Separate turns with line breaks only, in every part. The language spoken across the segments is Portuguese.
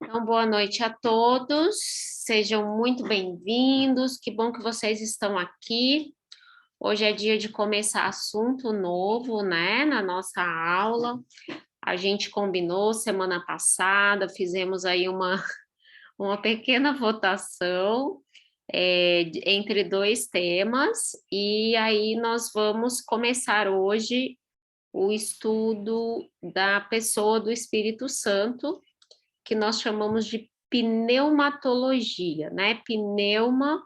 Então, boa noite a todos, sejam muito bem-vindos, que bom que vocês estão aqui. Hoje é dia de começar assunto novo, né, na nossa aula. A gente combinou semana passada, fizemos aí uma pequena votação entre dois temas, e aí nós vamos começar hoje o estudo da pessoa do Espírito Santo, que nós chamamos de pneumatologia, né? Pneuma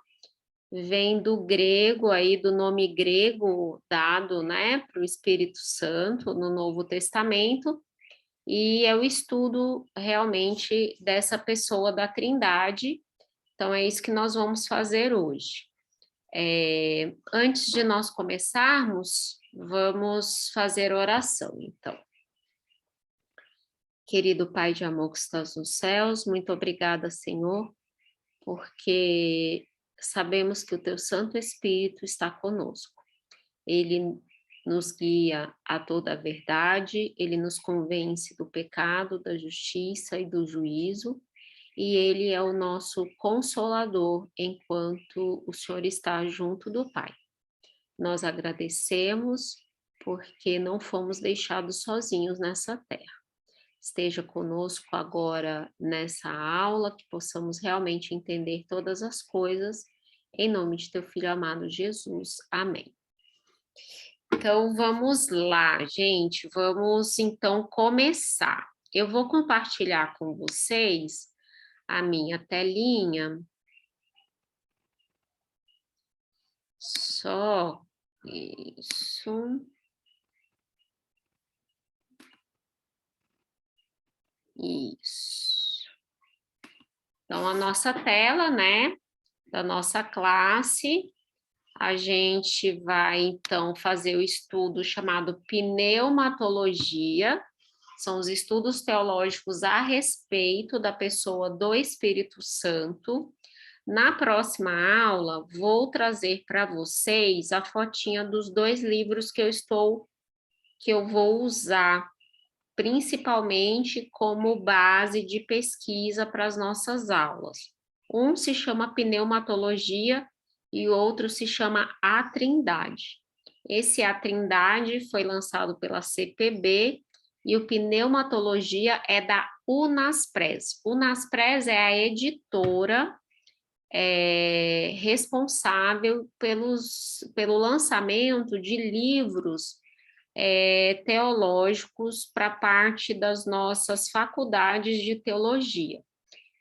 vem do grego, aí do nome grego dado, né, para o Espírito Santo no Novo Testamento, e é o estudo realmente dessa pessoa da Trindade. Então é isso que nós vamos fazer hoje. Antes de nós começarmos, vamos fazer oração, então. Querido Pai de amor que estás nos céus, muito obrigada, Senhor, porque sabemos que o Teu Santo Espírito está conosco. Ele nos guia a toda a verdade, ele nos convence do pecado, da justiça e do juízo, e ele é o nosso consolador enquanto o Senhor está junto do Pai. Nós agradecemos porque não fomos deixados sozinhos nessa terra. Esteja conosco agora nessa aula, que possamos realmente entender todas as coisas, em nome de teu Filho amado Jesus. Amém. Então, vamos lá, gente, vamos então começar. Eu vou compartilhar com vocês a minha telinha, só isso. Isso. Então, a nossa tela, né, da nossa classe, a gente vai, então, fazer o estudo chamado pneumatologia, são os estudos teológicos a respeito da pessoa do Espírito Santo. Na próxima aula, vou trazer para vocês a fotinha dos dois livros que eu vou usar principalmente como base de pesquisa para as nossas aulas. Um se chama Pneumatologia e o outro se chama A Trindade. Esse A Trindade foi lançado pela CPB e o Pneumatologia é da Unaspres. Unaspres é a editora responsável pelo lançamento de livros teológicos para parte das nossas faculdades de teologia.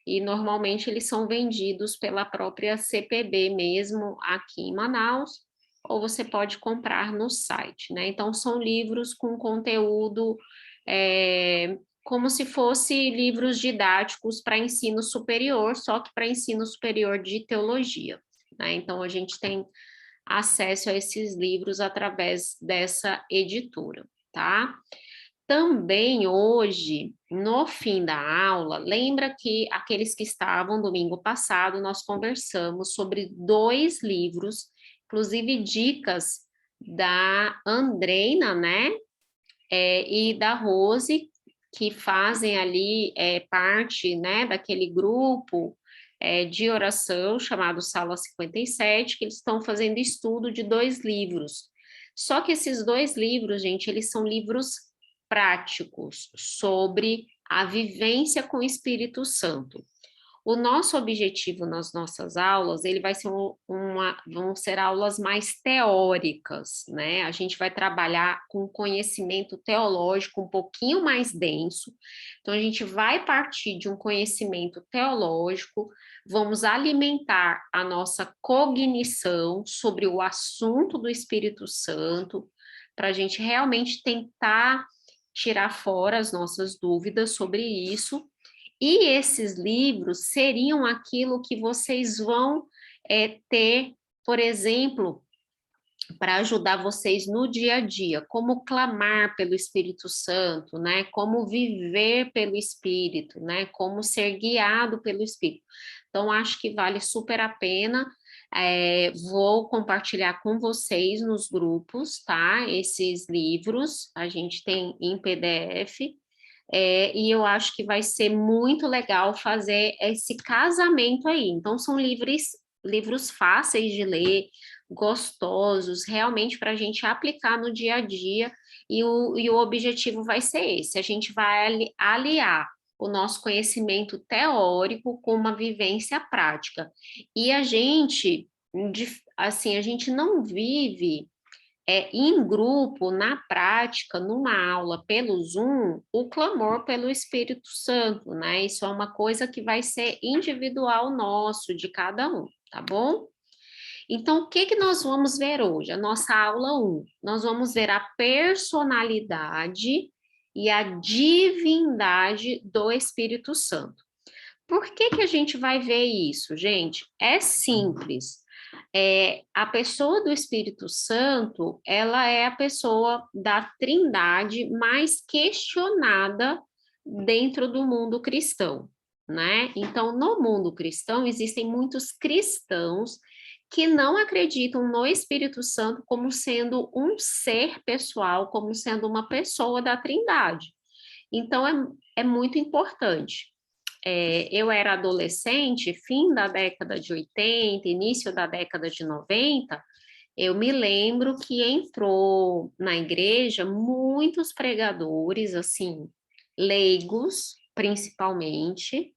E normalmente eles são vendidos pela própria CPB mesmo aqui em Manaus, ou você pode comprar no site, né? Então são livros com conteúdo como se fosse livros didáticos para ensino superior, só que para ensino superior de teologia, né? Então a gente tem acesso a esses livros através dessa editora, tá? Também hoje, no fim da aula, lembra que aqueles que estavam domingo passado, nós conversamos sobre dois livros, inclusive dicas da Andreina, né, e da Rose, que fazem ali parte, né, daquele grupo de oração chamado Sala 57, que eles estão fazendo estudo de dois livros. Só que esses dois livros, gente, eles são livros práticos sobre a vivência com o Espírito Santo. O nosso objetivo nas nossas aulas, ele vai ser vão ser aulas mais teóricas, né? A gente vai trabalhar com conhecimento teológico um pouquinho mais denso. Então, a gente vai partir de um conhecimento teológico, vamos alimentar a nossa cognição sobre o assunto do Espírito Santo, para a gente realmente tentar tirar fora as nossas dúvidas sobre isso. E esses livros seriam aquilo que vocês vão ter, por exemplo, para ajudar vocês no dia a dia, como clamar pelo Espírito Santo, né? Como viver pelo Espírito, né? Como ser guiado pelo Espírito. Então, acho que vale super a pena. Vou compartilhar com vocês nos grupos, tá? Esses livros, a gente tem em PDF. e eu acho que vai ser muito legal fazer esse casamento aí. Então, são livros fáceis de ler, gostosos, realmente para a gente aplicar no dia a dia, e o objetivo vai ser esse: a gente vai aliar o nosso conhecimento teórico com uma vivência prática. E assim, a gente não vive em grupo, na prática, numa aula pelo Zoom, o clamor pelo Espírito Santo, né? Isso é uma coisa que vai ser individual nosso, de cada um, tá bom? Então, o que que nós vamos ver hoje? A nossa aula 1. Nós vamos ver a personalidade e a divindade do Espírito Santo. Por que que a gente vai ver isso, gente? É simples. A pessoa do Espírito Santo, ela é a pessoa da Trindade mais questionada dentro do mundo cristão, né? Então, no mundo cristão, existem muitos cristãos que não acreditam no Espírito Santo como sendo um ser pessoal, como sendo uma pessoa da Trindade. Então, é muito importante. Eu era adolescente, fim da década de 80, início da década de 90, eu me lembro que entrou na igreja muitos pregadores, assim, leigos, principalmente,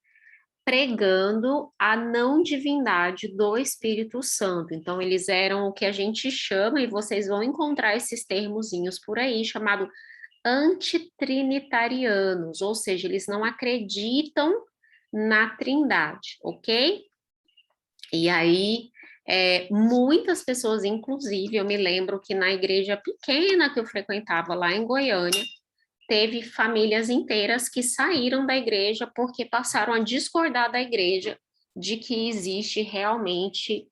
pregando a não divindade do Espírito Santo. Então, eles eram o que a gente chama, e vocês vão encontrar esses termozinhos por aí, chamado antitrinitarianos, ou seja, eles não acreditam na Trindade, ok? E aí, muitas pessoas, inclusive, eu me lembro que na igreja pequena que eu frequentava lá em Goiânia, teve famílias inteiras que saíram da igreja porque passaram a discordar da igreja de que existe realmente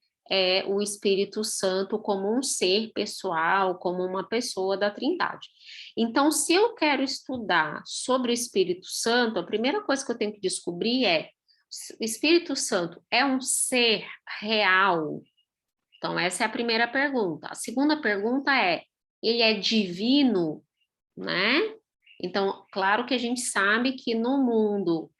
o Espírito Santo como um ser pessoal, como uma pessoa da Trindade. Então, se eu quero estudar sobre o Espírito Santo, a primeira coisa que eu tenho que descobrir é: o Espírito Santo é um ser real? Então, essa é a primeira pergunta. A segunda pergunta é: ele é divino, né? Então, claro que a gente sabe que no mundo,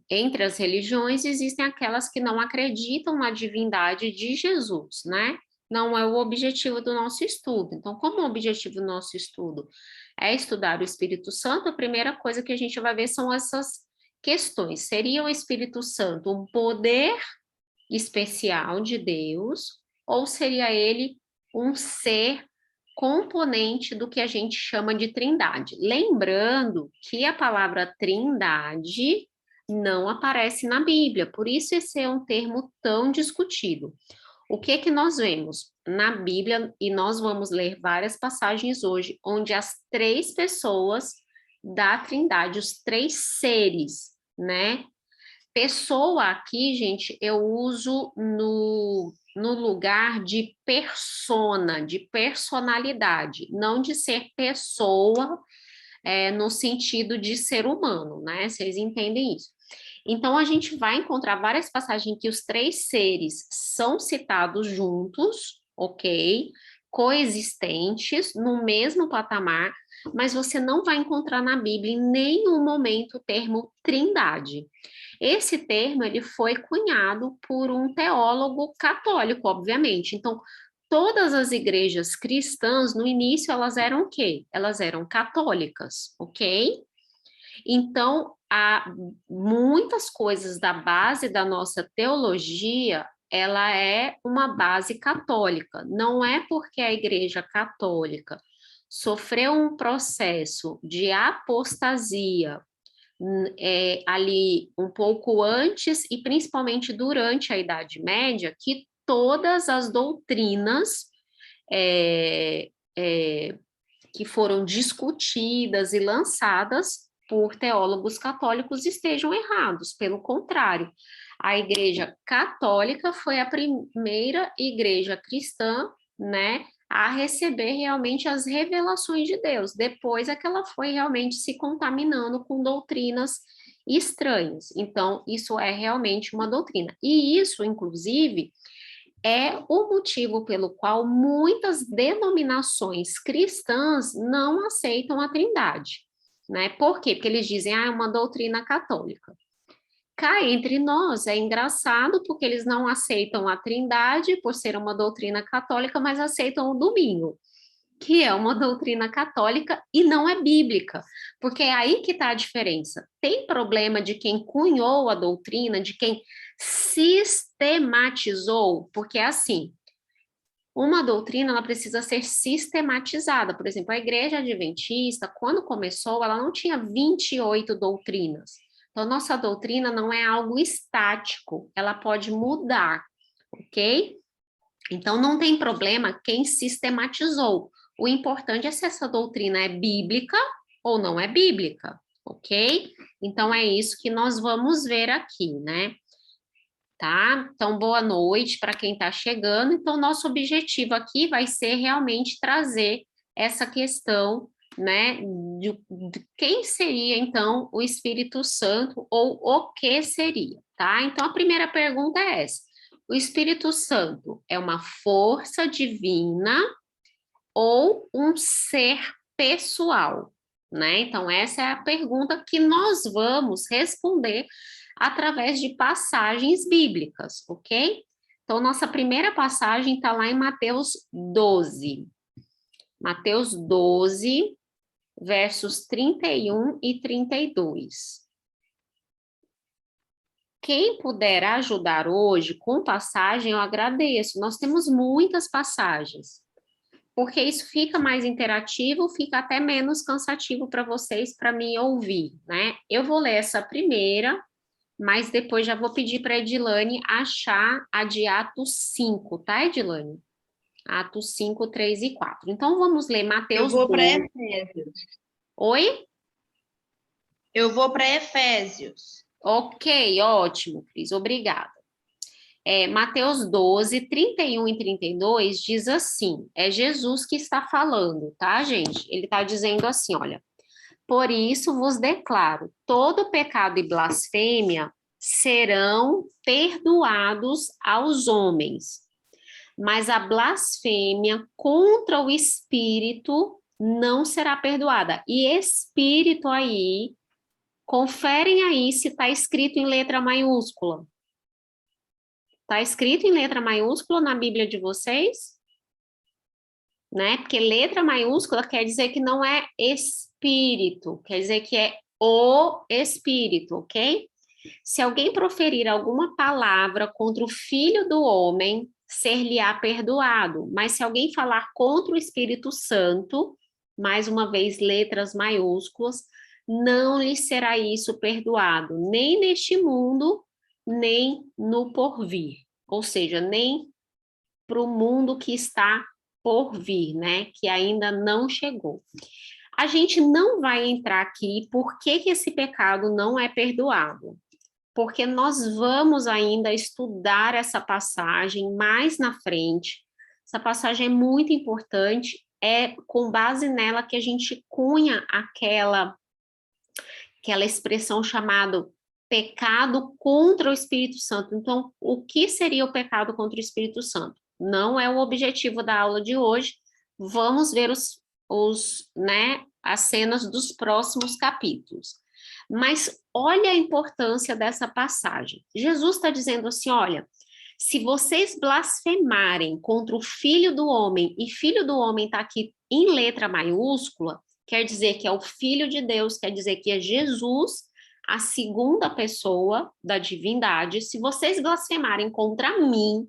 entre as religiões, existem aquelas que não acreditam na divindade de Jesus, né? Não é o objetivo do nosso estudo. Então, como o objetivo do nosso estudo é estudar o Espírito Santo, a primeira coisa que a gente vai ver são essas questões. Seria o Espírito Santo um poder especial de Deus, ou seria ele um ser componente do que a gente chama de trindade? Lembrando que a palavra trindade não aparece na Bíblia, por isso esse é um termo tão discutido. O que que nós vemos na Bíblia, e nós vamos ler várias passagens hoje, onde as três pessoas da Trindade, os três seres, né? Pessoa aqui, gente, eu uso no lugar de persona, de personalidade, não de ser pessoa no sentido de ser humano, né? Vocês entendem isso? Então, a gente vai encontrar várias passagens em que os três seres são citados juntos, ok? Coexistentes, no mesmo patamar, mas você não vai encontrar na Bíblia em nenhum momento o termo trindade. Esse termo ele foi cunhado por um teólogo católico, obviamente. Então, todas as igrejas cristãs, no início, elas eram o quê? Elas eram católicas, ok? Então, há muitas coisas da base da nossa teologia, ela é uma base católica. Não é porque a igreja católica sofreu um processo de apostasia ali um pouco antes e principalmente durante a Idade Média, que todas as doutrinas é, é, que foram discutidas e lançadas por teólogos católicos estejam errados. Pelo contrário, a Igreja Católica foi a primeira igreja cristã, né, a receber realmente as revelações de Deus. Depois é que ela foi realmente se contaminando com doutrinas estranhas. Então, isso é realmente uma doutrina. E isso, inclusive, é o motivo pelo qual muitas denominações cristãs não aceitam a Trindade, né? Por quê? Porque eles dizem, é uma doutrina católica. Cá entre nós é engraçado porque eles não aceitam a Trindade por ser uma doutrina católica, mas aceitam o domingo, que é uma doutrina católica e não é bíblica, porque é aí que está a diferença. Tem problema de quem cunhou a doutrina, de quem sistematizou, porque é assim, uma doutrina ela precisa ser sistematizada. Por exemplo, a Igreja Adventista, quando começou, ela não tinha 28 doutrinas. Então, nossa doutrina não é algo estático, ela pode mudar, ok? Então, não tem problema quem sistematizou. O importante é se essa doutrina é bíblica ou não é bíblica, ok? Então, é isso que nós vamos ver aqui, né? Tá? Então, boa noite para quem está chegando. Então, nosso objetivo aqui vai ser realmente trazer essa questão, né, de quem seria, então, o Espírito Santo ou o que seria, tá? Então, a primeira pergunta é essa. O Espírito Santo é uma força divina ou um ser pessoal, né? Então, essa é a pergunta que nós vamos responder através de passagens bíblicas, ok? Então, nossa primeira passagem está lá em Mateus 12. Mateus 12, versos 31 e 32. Quem puder ajudar hoje com passagem, eu agradeço. Nós temos muitas passagens, porque isso fica mais interativo, fica até menos cansativo para vocês, para me ouvir, né? Eu vou ler essa primeira, mas depois já vou pedir para a Edilane achar a de Atos 5, tá, Edilane? Atos 5, 3 e 4. Então, vamos ler
Eu
Mateus
vou para
12.
Efésios.
Oi?
Eu vou para Efésios.
Ok, ótimo, Cris, obrigada. Mateus 12, 31 e 32 diz assim, é Jesus que está falando, tá, gente? Ele está dizendo assim, olha, por isso vos declaro, todo pecado e blasfêmia serão perdoados aos homens, mas a blasfêmia contra o Espírito não será perdoada. E Espírito aí, conferem aí se está escrito em letra maiúscula. Está escrito em letra maiúscula na Bíblia de vocês? Né? Porque letra maiúscula quer dizer que não é espírito, quer dizer que é o espírito, ok? Se alguém proferir alguma palavra contra o Filho do Homem, ser-lhe-á perdoado. Mas se alguém falar contra o Espírito Santo, mais uma vez letras maiúsculas, não lhe será isso perdoado, nem neste mundo, nem no porvir. Ou seja, nem para o mundo que está por vir, né? Que ainda não chegou. A gente não vai entrar aqui por que esse pecado não é perdoado, porque nós vamos ainda estudar essa passagem mais na frente. Essa passagem é muito importante, é com base nela que a gente cunha aquela expressão chamada pecado contra o Espírito Santo. Então, o que seria o pecado contra o Espírito Santo? Não é o objetivo da aula de hoje. Vamos ver as cenas dos próximos capítulos. Mas olha a importância dessa passagem. Jesus está dizendo assim, olha, se vocês blasfemarem contra o Filho do Homem, e Filho do Homem está aqui em letra maiúscula, quer dizer que é o Filho de Deus, quer dizer que é Jesus, a segunda pessoa da divindade. Se vocês blasfemarem contra mim,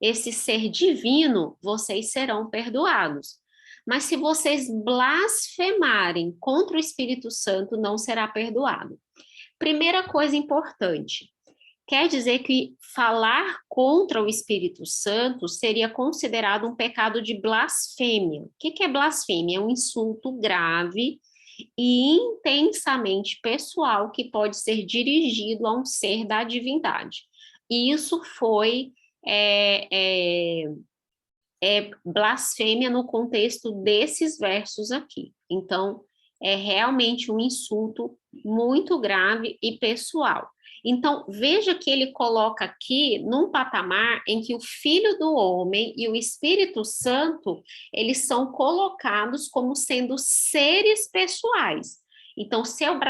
esse ser divino, vocês serão perdoados. Mas se vocês blasfemarem contra o Espírito Santo, não será perdoado. Primeira coisa importante, quer dizer que falar contra o Espírito Santo seria considerado um pecado de blasfêmia. O que é blasfêmia? É um insulto grave e intensamente pessoal que pode ser dirigido a um ser da divindade. E isso foi blasfêmia no contexto desses versos aqui. Então, é realmente um insulto muito grave e pessoal. Então, veja que ele coloca aqui num patamar em que o Filho do Homem e o Espírito Santo, eles são colocados como sendo seres pessoais. Então, se eu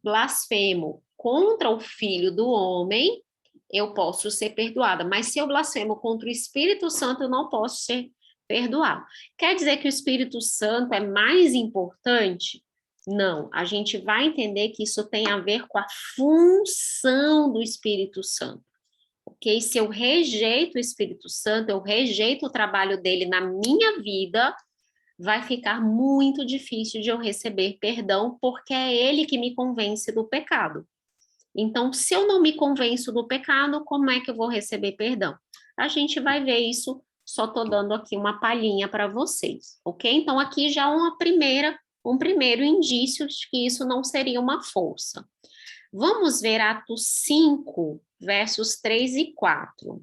blasfemo contra o Filho do Homem, eu posso ser perdoada, mas se eu blasfemo contra o Espírito Santo, eu não posso ser perdoado. Quer dizer que o Espírito Santo é mais importante? Não, a gente vai entender que isso tem a ver com a função do Espírito Santo, ok? Se eu rejeito o Espírito Santo, eu rejeito o trabalho dele na minha vida, vai ficar muito difícil de eu receber perdão, porque é ele que me convence do pecado. Então, se eu não me convenço do pecado, como é que eu vou receber perdão? A gente vai ver isso, só estou dando aqui uma palhinha para vocês, ok? Então, aqui já um primeiro indício de que isso não seria uma força. Vamos ver Atos 5, versos 3 e 4.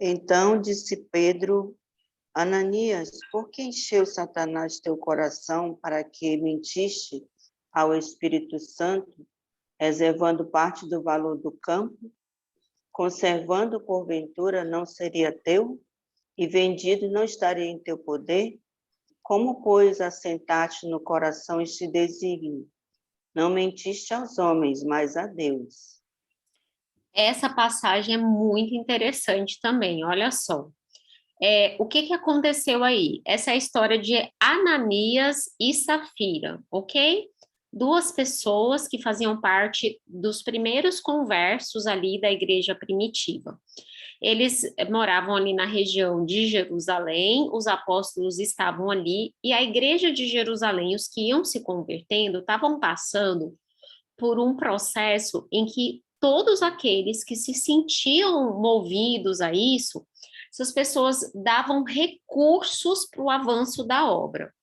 Então disse Pedro: Ananias, por que encheu Satanás teu coração para que mentiste ao Espírito Santo, reservando parte do valor do campo, conservando porventura não seria teu, e vendido não estaria em teu poder? Como, pois, assentaste no coração este desígnio? Não mentiste aos homens, mas a Deus.
Essa passagem é muito interessante também, olha só. O que aconteceu aí? Essa é a história de Ananias e Safira, ok? Duas pessoas que faziam parte dos primeiros conversos ali da igreja primitiva. Eles moravam ali na região de Jerusalém, os apóstolos estavam ali, e a igreja de Jerusalém, os que iam se convertendo, estavam passando por um processo em que todos aqueles que se sentiam movidos a isso, essas pessoas davam recursos para o avanço da obra.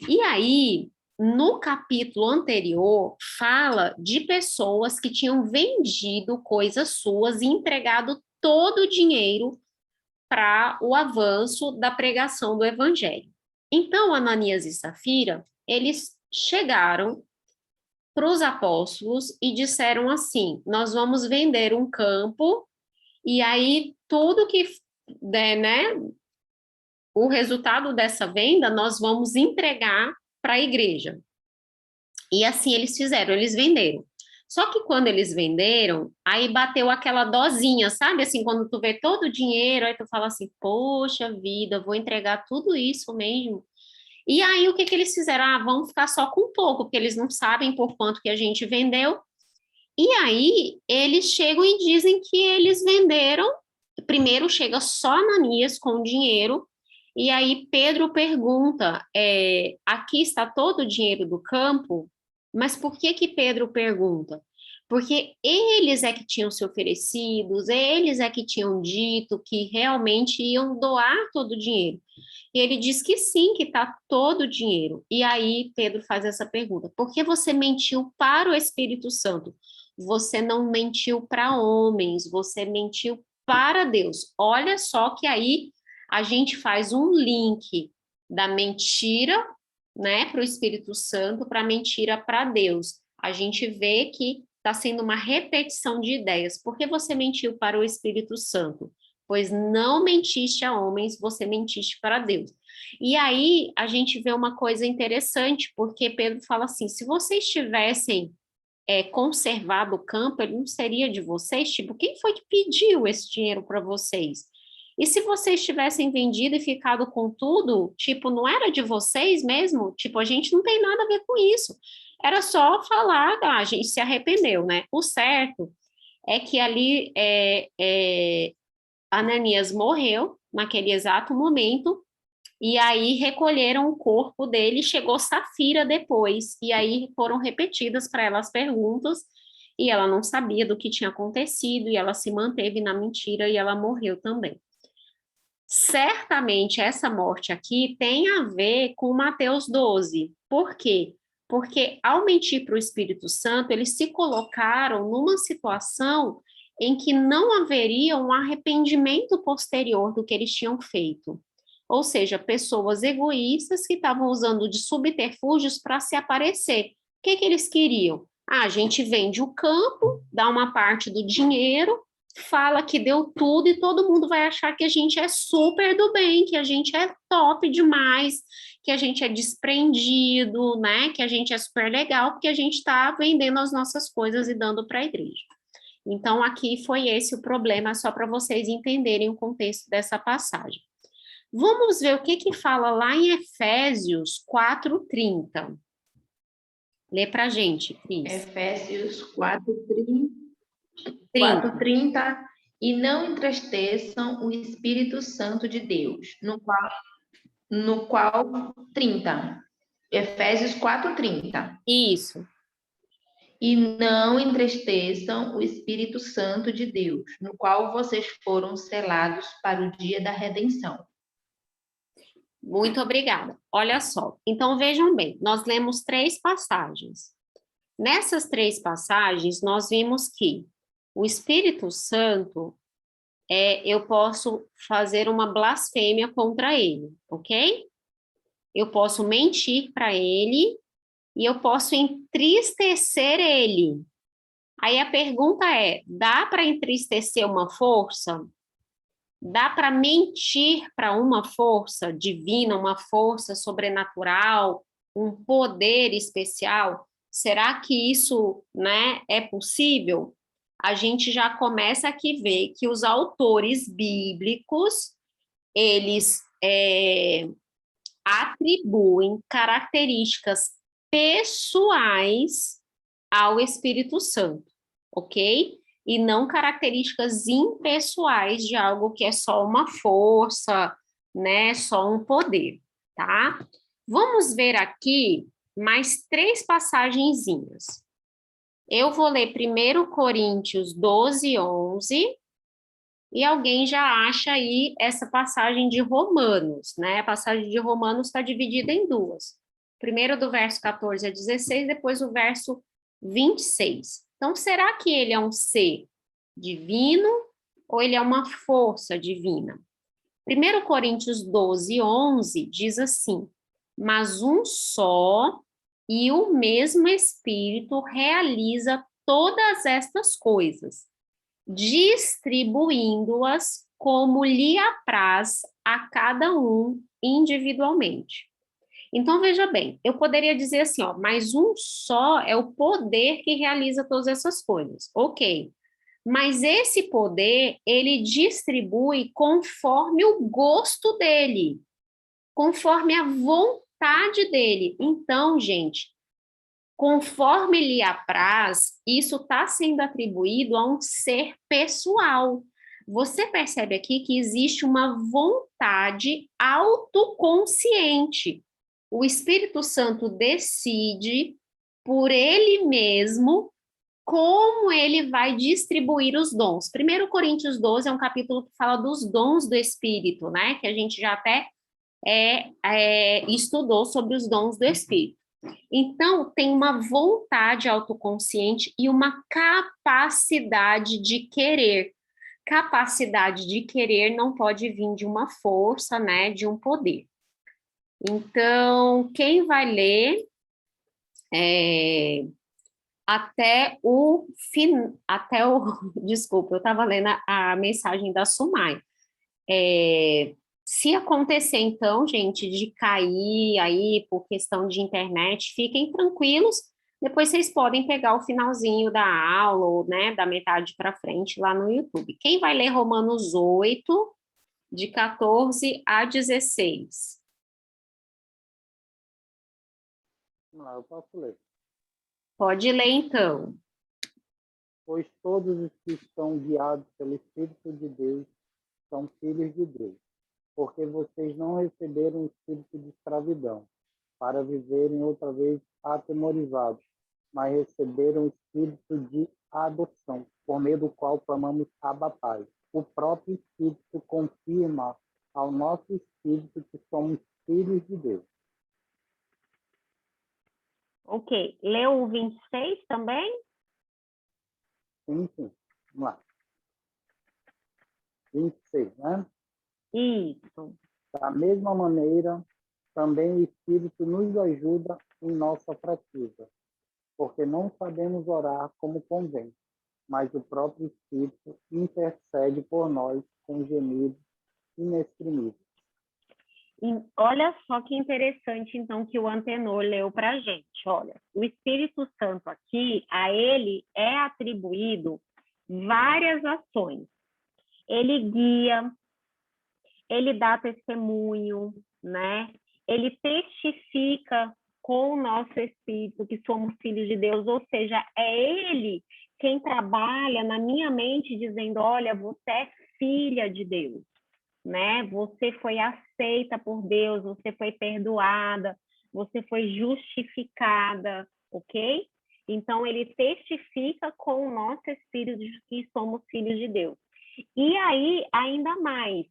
E aí, no capítulo anterior, fala de pessoas que tinham vendido coisas suas e entregado todo o dinheiro para o avanço da pregação do evangelho. Então, Ananias e Safira, eles chegaram para os apóstolos e disseram assim: nós vamos vender um campo e aí tudo que der, né, o resultado dessa venda nós vamos entregar para a igreja. E assim eles fizeram, eles venderam. Só que quando eles venderam, aí bateu aquela dosinha, sabe? Assim, quando tu vê todo o dinheiro, aí tu fala assim, poxa vida, vou entregar tudo isso mesmo. E aí o que eles fizeram? Ah, vamos ficar só com pouco, porque eles não sabem por quanto que a gente vendeu. E aí eles chegam e dizem que eles venderam. Primeiro chega só Ananias com o dinheiro, e aí Pedro pergunta, aqui está todo o dinheiro do campo? Mas por que Pedro pergunta? Porque eles é que tinham se oferecido, eles é que tinham dito que realmente iam doar todo o dinheiro. E ele diz que sim, que está todo o dinheiro. E aí Pedro faz essa pergunta: por que você mentiu para o Espírito Santo? Você não mentiu para homens, você mentiu para Deus. Olha só que aí a gente faz um link da mentira, né, para o Espírito Santo, para a mentira para Deus. A gente vê que está sendo uma repetição de ideias. Por que você mentiu para o Espírito Santo? Pois não mentiste a homens, você mentiste para Deus. E aí a gente vê uma coisa interessante, porque Pedro fala assim: se vocês tivessem conservado o campo, ele não seria de vocês? Tipo, quem foi que pediu esse dinheiro para vocês? E se vocês tivessem vendido e ficado com tudo, tipo, não era de vocês mesmo? Tipo, a gente não tem nada a ver com isso. Era só falar, a gente se arrependeu, né? O certo é que ali Ananias morreu naquele exato momento, e aí recolheram o corpo dele, chegou Safira depois, e aí foram repetidas para ela as perguntas, e ela não sabia do que tinha acontecido, e ela se manteve na mentira, e ela morreu também. Certamente essa morte aqui tem a ver com Mateus 12. Por quê? Porque ao mentir para o Espírito Santo, eles se colocaram numa situação em que não haveria um arrependimento posterior do que eles tinham feito. Ou seja, pessoas egoístas que estavam usando de subterfúgios para se aparecer. O que eles queriam? Ah, a gente vende o campo, dá uma parte do dinheiro, fala que deu tudo e todo mundo vai achar que a gente é super do bem, que a gente é top demais, que a gente é desprendido, né? Que a gente é super legal, porque a gente está vendendo as nossas coisas e dando para a igreja. Então, aqui foi esse o problema, só para vocês entenderem o contexto dessa passagem. Vamos ver o que que fala lá em Efésios 4:30. Lê para a gente, Cris.
Efésios 4:30.
30.
4:30. E não entristeçam o Espírito Santo de Deus, no qual 30. Efésios 4:30.
Isso.
E não entristeçam o Espírito Santo de Deus, no qual vocês foram selados para o dia da redenção.
Muito obrigada. Olha só. Então, vejam bem, nós lemos 3 passagens. Nessas 3 passagens, nós vimos que o Espírito Santo, eu posso fazer uma blasfêmia contra ele, ok? Eu posso mentir para ele e eu posso entristecer ele. Aí a pergunta é: dá para entristecer uma força? Dá para mentir para uma força divina, uma força sobrenatural, um poder especial? Será que isso, né, é possível? A gente já começa aqui a ver que os autores bíblicos, eles atribuem características pessoais ao Espírito Santo, ok? E não características impessoais de algo que é só uma força, né? Só um poder, tá? Vamos ver aqui mais 3 passagenzinhas. Eu vou ler 1 Coríntios 12:11, e alguém já acha aí essa passagem de Romanos, né? A passagem de Romanos está dividida em 2. Primeiro do verso 14 a 16, depois o verso 26. Então, será que ele é um ser divino ou ele é uma força divina? 1 Coríntios 12:11 diz assim: mas um só e o mesmo Espírito realiza todas estas coisas, distribuindo-as como lhe apraz a cada um individualmente. Então, veja bem, eu poderia dizer assim, ó, mas um só é o poder que realiza todas essas coisas. Ok. Mas esse poder, ele distribui conforme o gosto dele, conforme a vontade dele. Então, gente, conforme lhe apraz, isso está sendo atribuído a um ser pessoal. Você percebe aqui que existe uma vontade autoconsciente. O Espírito Santo decide por ele mesmo como ele vai distribuir os dons. 1 Coríntios 12 é um capítulo que fala dos dons do Espírito, né? Que a gente já até estudou sobre os dons do Espírito. Então, tem uma vontade autoconsciente e uma capacidade de querer. Capacidade de querer não pode vir de uma força, né, de um poder. Então, quem vai ler desculpa, eu estava lendo a mensagem da Sumai. Se acontecer, então, gente, de cair aí por questão de internet, fiquem tranquilos. Depois vocês podem pegar o finalzinho da aula, ou, né, da metade para frente lá no YouTube. Quem vai ler Romanos 8, de 14 a 16?
Vamos lá, eu posso ler.
Pode ler, então.
Pois todos os que estão guiados pelo Espírito de Deus são filhos de Deus, porque vocês não receberam o espírito de escravidão, para viverem outra vez atemorizados, mas receberam o espírito de adoção, por meio do qual clamamos Abba Pai. O próprio Espírito confirma ao nosso espírito que somos filhos de Deus.
Ok. Leu o 26 também?
Sim. Vamos lá. 26, né?
Isso.
Da mesma maneira, também o Espírito nos ajuda em nossa fraqueza, porque não sabemos orar como convém, mas o próprio Espírito intercede por nós com gemidos inexprimíveis.
E olha só que interessante, então, que o Antenor leu para a gente. Olha, o Espírito Santo aqui, a ele é atribuído várias ações. Ele guia, ele dá testemunho, né? Ele testifica com o nosso espírito que somos filhos de Deus, ou seja, é ele quem trabalha na minha mente dizendo, olha, você é filha de Deus, né? Você foi aceita por Deus, você foi perdoada, você foi justificada, ok? Então, ele testifica com o nosso espírito de que somos filhos de Deus. E aí, ainda mais,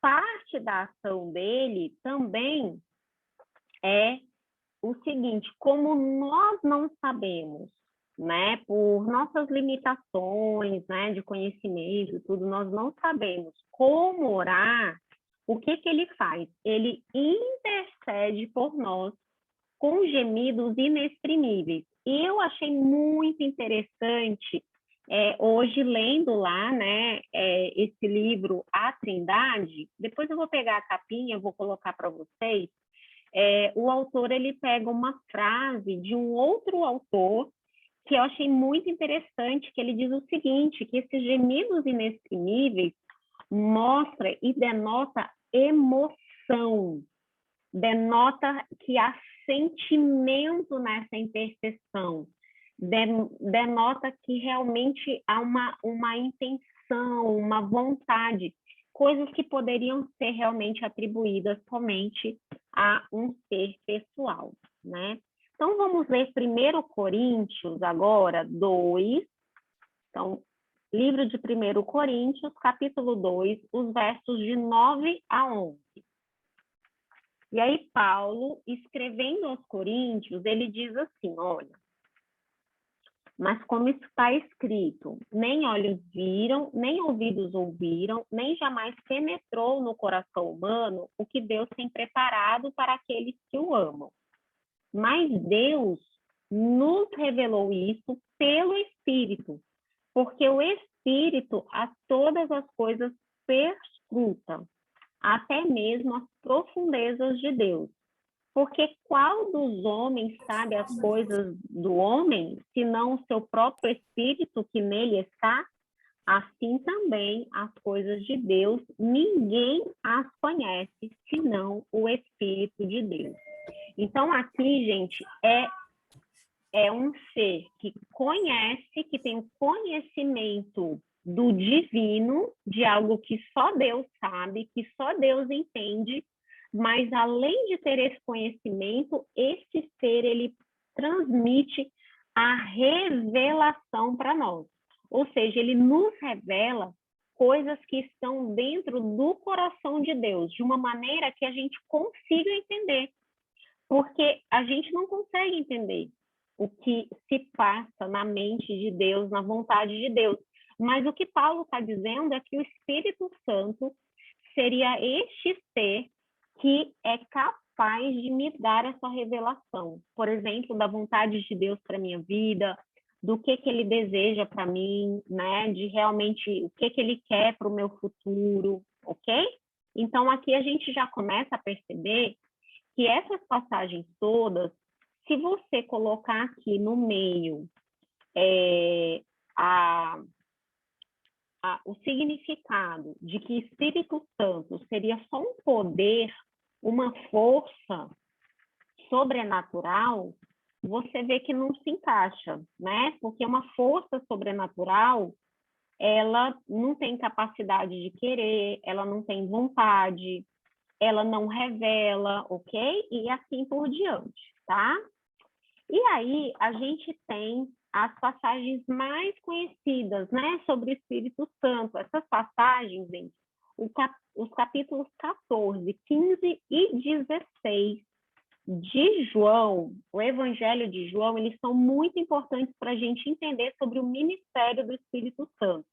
parte da ação dele também é o seguinte, como nós não sabemos, né, por nossas limitações, né, de conhecimento e tudo, nós não sabemos como orar, o que ele faz? Ele intercede por nós com gemidos inexprimíveis. E eu achei muito interessante, hoje lendo lá, né, esse livro, A Trindade, depois eu vou pegar a capinha, vou colocar para vocês, o autor ele pega uma frase de um outro autor que eu achei muito interessante, que ele diz o seguinte, que esses gemidos inexprimíveis mostra e denota emoção, denota que há sentimento nessa intercessão, denota que realmente há uma intenção, uma vontade, coisas que poderiam ser realmente atribuídas somente a um ser pessoal, né? Então, vamos ler 1 Coríntios agora, 2. Então, livro de 1 Coríntios, capítulo 2, os versos de 9 a 11. E aí, Paulo, escrevendo aos Coríntios, ele diz assim, olha, mas como está escrito, nem olhos viram, nem ouvidos ouviram, nem jamais penetrou no coração humano o que Deus tem preparado para aqueles que o amam. Mas Deus nos revelou isso pelo Espírito, porque o Espírito a todas as coisas perscruta, até mesmo as profundezas de Deus. Porque qual dos homens sabe as coisas do homem, senão o seu próprio Espírito que nele está? Assim também as coisas de Deus, ninguém as conhece, senão o Espírito de Deus. Então, aqui, gente, é um ser que conhece, que tem o conhecimento do divino, de algo que só Deus sabe, que só Deus entende, mas além de ter esse conhecimento, esse ser, ele transmite a revelação para nós. Ou seja, ele nos revela coisas que estão dentro do coração de Deus, de uma maneira que a gente consiga entender. Porque a gente não consegue entender o que se passa na mente de Deus, na vontade de Deus. Mas o que Paulo está dizendo é que o Espírito Santo seria este ser que é capaz de me dar essa revelação. Por exemplo, da vontade de Deus para a minha vida, do que ele deseja para mim, né? De realmente o que ele quer para o meu futuro, ok? Então, aqui a gente já começa a perceber que essas passagens todas, se você colocar aqui no meio o significado de que Espírito Santo seria só um poder, uma força sobrenatural, você vê que não se encaixa, né? Porque uma força sobrenatural, ela não tem capacidade de querer, ela não tem vontade, ela não revela, ok? E assim por diante, tá? E aí, a gente tem as passagens mais conhecidas, né, sobre o Espírito Santo. Essas passagens, gente, os capítulos 14, 15 e 16 de João, o Evangelho de João, eles são muito importantes para a gente entender sobre o ministério do Espírito Santo.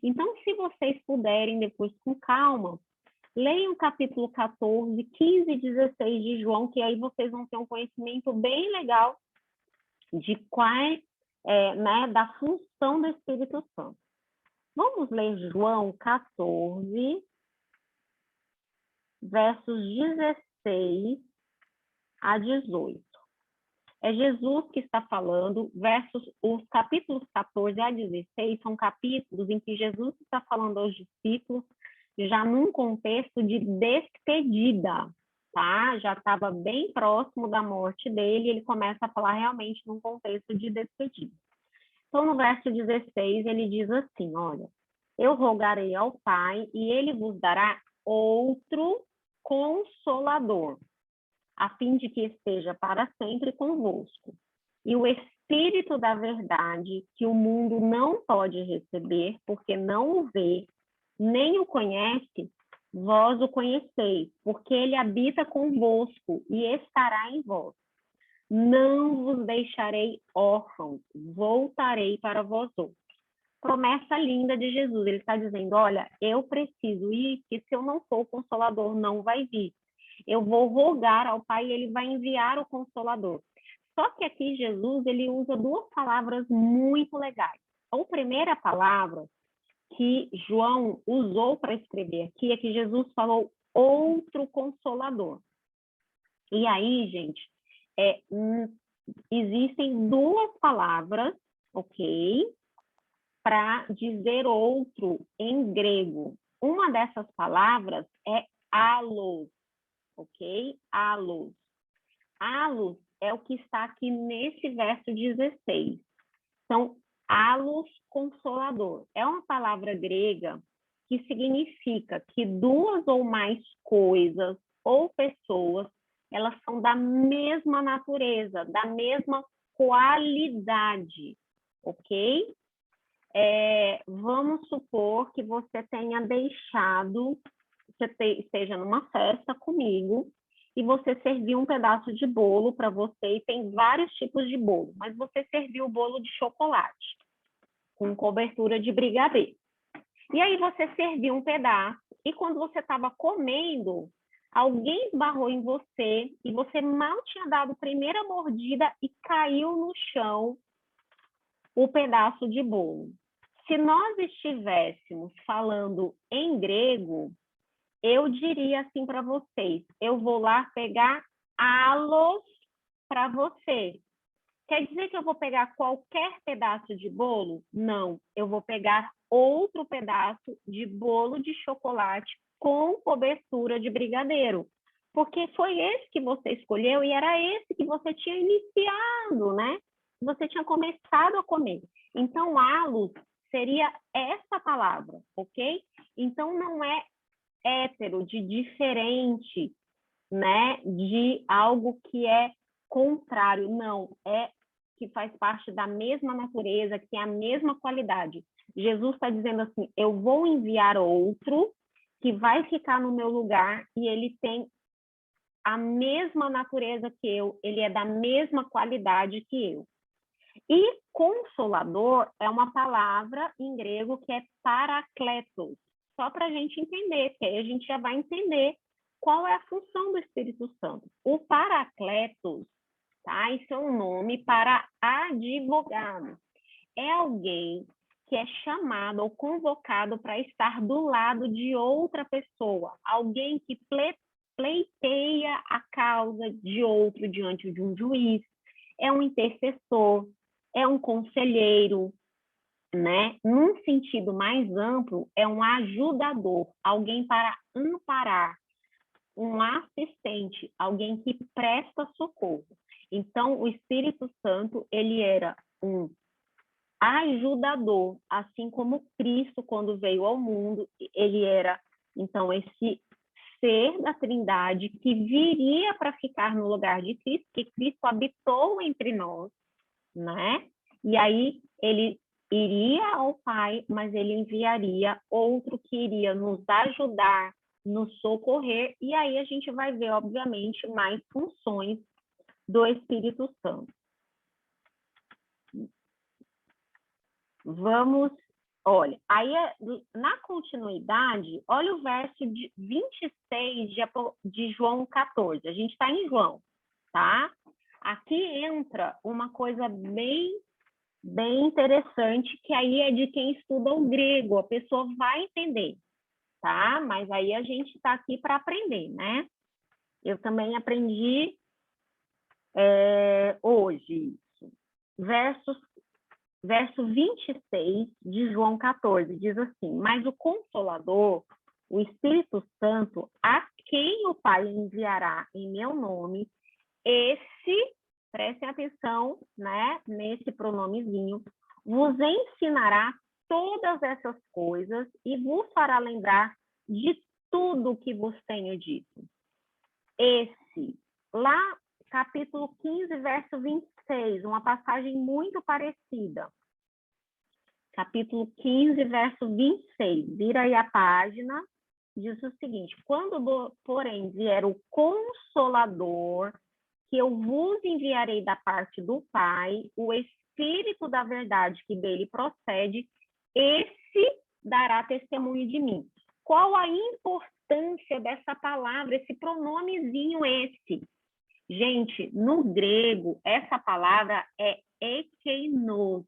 Então, se vocês puderem, depois com calma, leiam o capítulo 14, 15 e 16 de João, que aí vocês vão ter um conhecimento bem legal de quais, né, da função do Espírito Santo. Vamos ler João 14, versos 16 a 18. É Jesus que está falando, os capítulos 14 a 16 são capítulos em que Jesus está falando aos discípulos já num contexto de despedida, tá? Já estava bem próximo da morte dele, ele começa a falar realmente num contexto de despedida. Então, no verso 16, ele diz assim, olha, eu rogarei ao Pai e ele vos dará outro Consolador, a fim de que esteja para sempre convosco. E o Espírito da verdade, que o mundo não pode receber, porque não o vê, nem o conhece, vós o conheceis, porque ele habita convosco e estará em vós. Não vos deixarei órfãos, voltarei para vós outros. Promessa linda de Jesus. Ele está dizendo, olha, eu preciso ir, que se eu não for o Consolador, não vai vir. Eu vou rogar ao Pai e ele vai enviar o Consolador. Só que aqui Jesus, ele usa duas palavras muito legais. A primeira palavra que João usou para escrever aqui é que Jesus falou outro Consolador. E aí, gente, existem duas palavras, ok? Para dizer outro em grego. Uma dessas palavras é allos, ok? Allos. Allos é o que está aqui nesse verso 16. Então, allos, consolador. É uma palavra grega que significa que duas ou mais coisas ou pessoas, elas são da mesma natureza, da mesma qualidade, ok? Vamos supor que você tenha deixado, esteja numa festa comigo e você serviu um pedaço de bolo para você e tem vários tipos de bolo, mas você serviu o bolo de chocolate com cobertura de brigadeiro. E aí você serviu um pedaço e quando você estava comendo, alguém esbarrou em você e você mal tinha dado a primeira mordida e caiu no chão o pedaço de bolo. Se nós estivéssemos falando em grego, eu diria assim para vocês, eu vou lá pegar allos para você. Quer dizer que eu vou pegar qualquer pedaço de bolo? Não, eu vou pegar outro pedaço de bolo de chocolate com cobertura de brigadeiro. Porque foi esse que você escolheu e era esse que você tinha iniciado, né? Você tinha começado a comer. Então, allos seria essa palavra, ok? Então, não é hétero, de diferente, né? De algo que é contrário, não. É que faz parte da mesma natureza, que tem a mesma qualidade. Jesus está dizendo assim, eu vou enviar outro que vai ficar no meu lugar e ele tem a mesma natureza que eu, ele é da mesma qualidade que eu. E consolador é uma palavra em grego que é parakletos, só para a gente entender, porque aí a gente já vai entender qual é a função do Espírito Santo. O parakletos, tá? Isso é um nome para advogado. É alguém que é chamado ou convocado para estar do lado de outra pessoa, alguém que pleiteia a causa de outro diante de um juiz, é um intercessor, é um conselheiro, né? Num sentido mais amplo, é um ajudador, alguém para amparar, um assistente, alguém que presta socorro. Então, o Espírito Santo, ele era um ajudador, assim como Cristo, quando veio ao mundo, ele era, então, esse ser da Trindade que viria para ficar no lugar de Cristo, que Cristo habitou entre nós, né? E aí ele iria ao Pai, mas ele enviaria outro que iria nos ajudar, nos socorrer, e aí a gente vai ver, obviamente, mais funções do Espírito Santo. Vamos, olha, aí na continuidade, olha o verso 26 de João 14, a gente está em João, tá?
Aqui entra uma coisa bem interessante, que aí é de quem estuda o grego, a pessoa vai entender, tá? Mas aí a gente está aqui para aprender, né? Eu também aprendi hoje isso. Verso 26 de João 14, diz assim: mas o Consolador, o Espírito Santo, a quem o Pai enviará em meu nome, esse, prestem atenção, né, nesse pronomezinho, vos ensinará todas essas coisas e vos fará lembrar de tudo que vos tenho dito. Esse, lá, capítulo 15, verso 26, uma passagem muito parecida. Capítulo 15, verso 26. Vira aí a página, diz o seguinte: quando, porém, vier o Consolador, que eu vos enviarei da parte do Pai, o Espírito da verdade que dele procede, esse dará testemunho de mim. Qual a importância dessa palavra, esse pronomezinho esse? Gente, no grego, essa palavra é ekeinos,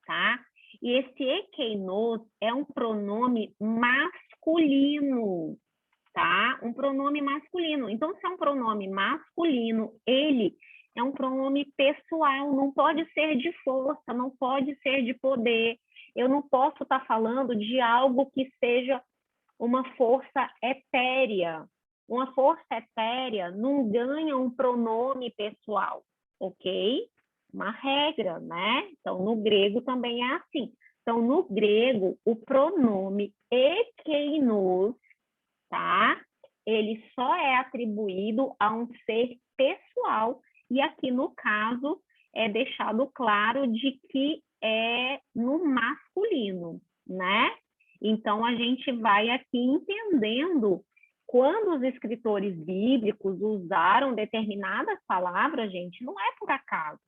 tá? E esse ekeinos é um pronome masculino, tá? Um pronome masculino. Então, se é um pronome masculino, ele é um pronome pessoal, não pode ser de força, não pode ser de poder. Eu não posso estar falando de algo que seja uma força etérea. Uma força etérea não ganha um pronome pessoal, ok? Uma regra, né? Então, no grego também é assim. Então, no grego, o pronome ekeinos, tá? Ele só é atribuído a um ser pessoal. E aqui, no caso, é deixado claro de que é no masculino, né? Então, a gente vai aqui entendendo quando os escritores bíblicos usaram determinadas palavras, gente, não é por acaso.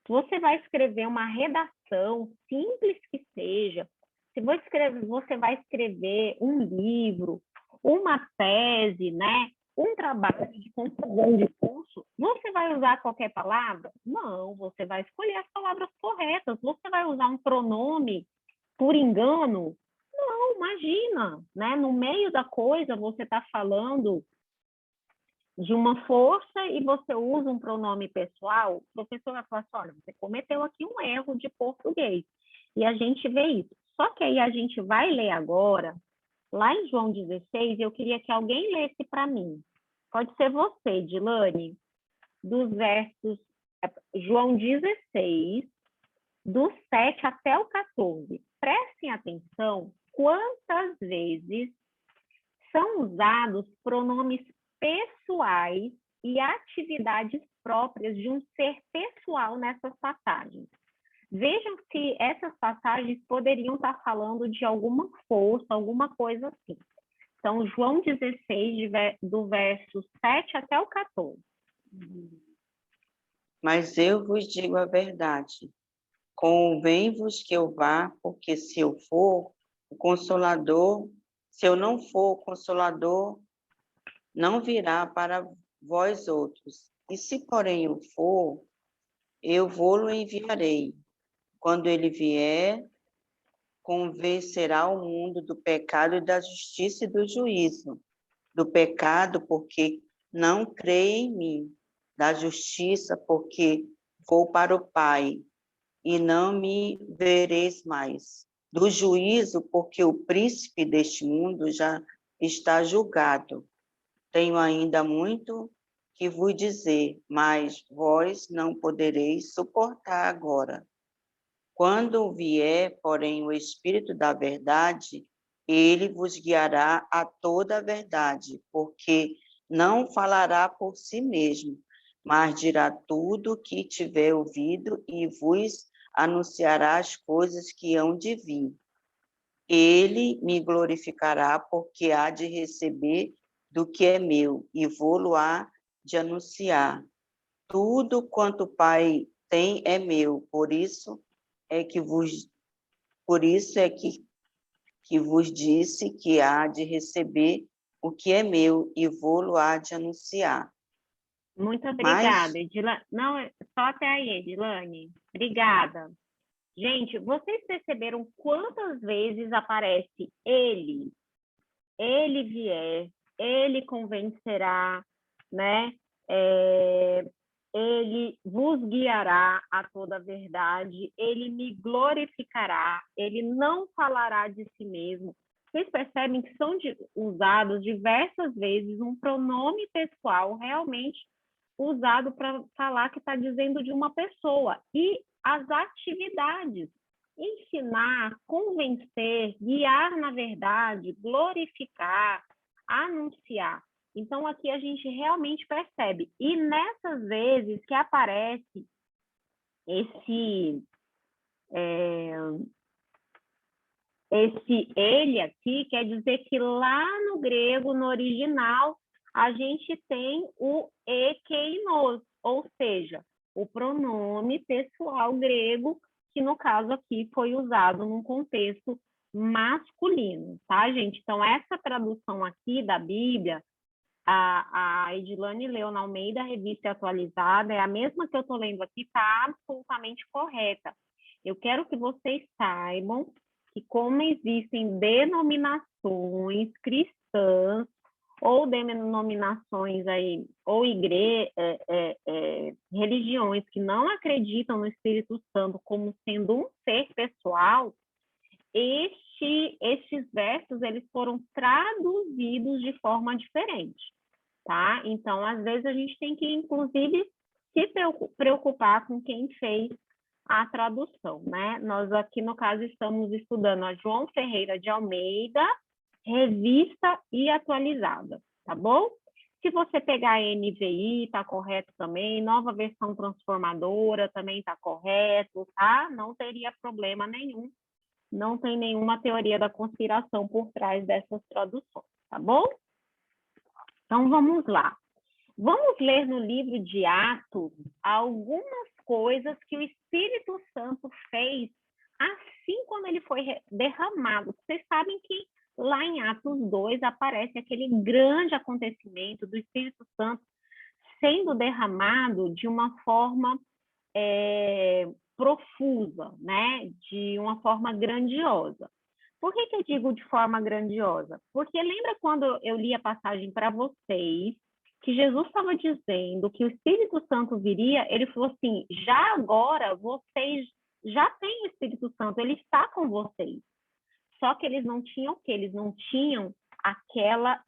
Você vai escrever uma redação, simples que seja, se você vai escrever um livro, uma tese, né? Um trabalho de conclusão de curso, você vai usar qualquer palavra? Não, você vai escolher as palavras corretas. Você vai usar um pronome por engano? Não, imagina, né? No meio da coisa, você está falando de uma força e você usa um pronome pessoal, o professor vai falar assim: olha, você cometeu aqui um erro de português. E a gente vê isso. Só que aí a gente vai ler agora, lá em João 16, eu queria que alguém lesse para mim. Pode ser você, Dilane, dos versos, João 16, do 7 até o 14. Prestem atenção quantas vezes são usados pronomes pessoais e atividades próprias de um ser pessoal nessas passagens. Vejam se essas passagens poderiam estar falando de alguma força, alguma coisa assim. Então, João 16, do verso 7 até o 14.
Mas eu vos digo a verdade. Convém-vos que eu vá, porque se eu for, o Consolador, se eu não for, o Consolador não virá para vós outros. E se, porém, eu for, eu vou-lo enviarei. Quando ele vier, convencerá o mundo do pecado e da justiça e do juízo. Do pecado, porque não crê em mim. Da justiça, porque vou para o Pai e não me vereis mais. Do juízo, porque o príncipe deste mundo já está julgado. Tenho ainda muito que vos dizer, mas vós não podereis suportar agora. Quando vier, porém, o Espírito da verdade, ele vos guiará a toda a verdade, porque não falará por si mesmo, mas dirá tudo o que tiver ouvido e vos anunciará as coisas que hão de vir. Ele me glorificará, porque há de receber do que é meu, e vou-lo há de anunciar. Tudo quanto o Pai tem é meu, por isso é que vos disse que há de receber o que é meu, e vou-lo há de anunciar.
Muito
Mas,
obrigada, Edilane. Não, só até aí, Edilane. Obrigada. Gente, vocês perceberam quantas vezes aparece ele? Ele vier, ele convencerá, né? Ele vos guiará a toda a verdade, ele me glorificará, ele não falará de si mesmo. Vocês percebem que são usados diversas vezes um pronome pessoal realmente usado para falar que está dizendo de uma pessoa. E as atividades, ensinar, convencer, guiar na verdade, glorificar, anunciar. Então, aqui a gente realmente percebe. E nessas vezes que aparece esse ele aqui, quer dizer que lá no grego, no original, a gente tem o ekeinos, ou seja, o pronome pessoal grego, que no caso aqui foi usado num contexto masculino, tá, gente? Então, essa tradução aqui da Bíblia, a Edilane leu na Almeida Revista Atualizada, é a mesma que eu estou lendo aqui, está absolutamente correta. Eu quero que vocês saibam que como existem denominações cristãs ou denominações aí, ou religiões que não acreditam no Espírito Santo como sendo um ser pessoal, estes versos eles foram traduzidos de forma diferente, tá? Então, às vezes, a gente tem que, inclusive, se preocupar com quem fez a tradução, né? Nós aqui, no caso, estamos estudando a João Ferreira de Almeida, revista e atualizada, tá bom? Se você pegar a NVI, tá correto também, Nova Versão Transformadora também tá correto, tá? Não teria problema nenhum, não tem nenhuma teoria da conspiração por trás dessas traduções, tá bom? Então, vamos lá. Vamos ler no livro de Atos algumas coisas que o Espírito Santo fez assim quando ele foi derramado. Vocês sabem que lá em Atos 2 aparece aquele grande acontecimento do Espírito Santo sendo derramado de uma forma profusa, né? De uma forma grandiosa. Por que eu digo de forma grandiosa? Porque lembra quando eu li a passagem para vocês, que Jesus estava dizendo que o Espírito Santo viria, ele falou assim, já agora vocês já têm o Espírito Santo, ele está com vocês. Só que eles não tinham o quê? Eles não tinham aquela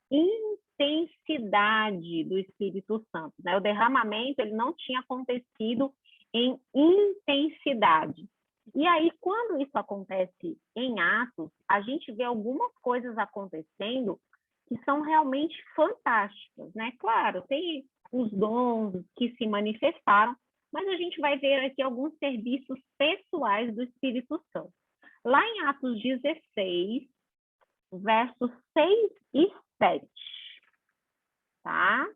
intensidade do Espírito Santo, né? O derramamento, ele não tinha acontecido em intensidade. E aí, quando isso acontece em Atos, a gente vê algumas coisas acontecendo que são realmente fantásticas, né? Claro, tem os dons que se manifestaram, mas a gente vai ver aqui alguns serviços pessoais do Espírito Santo. Lá em Atos 16, versos 6 e 7, tá?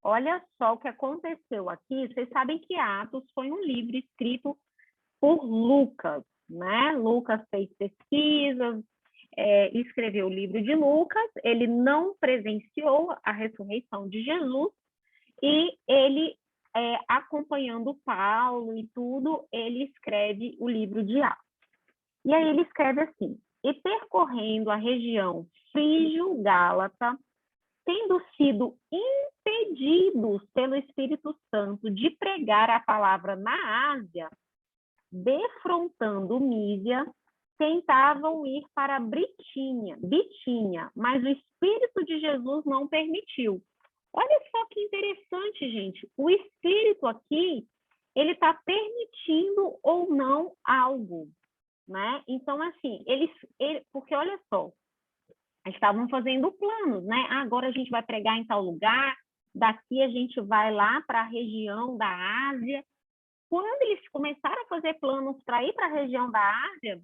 Olha só o que aconteceu aqui. Vocês sabem que Atos foi um livro escrito por Lucas, né? Lucas fez pesquisas, escreveu o livro de Lucas, ele não presenciou a ressurreição de Jesus, e ele, acompanhando Paulo e tudo, ele escreve o livro de Atos. E aí ele escreve assim, e percorrendo a região frígio-gálata, tendo sido impedidos pelo Espírito Santo de pregar a palavra na Ásia, defrontando Mísia, tentavam ir para Bitínia, mas o Espírito de Jesus não permitiu. Olha só que interessante, gente. O Espírito aqui, ele está permitindo ou não algo, né? Então, assim, porque olha só, estavam fazendo planos, né? Agora a gente vai pregar em tal lugar, daqui a gente vai lá para a região da Ásia. Quando eles começaram a fazer planos para ir para a região da Ásia,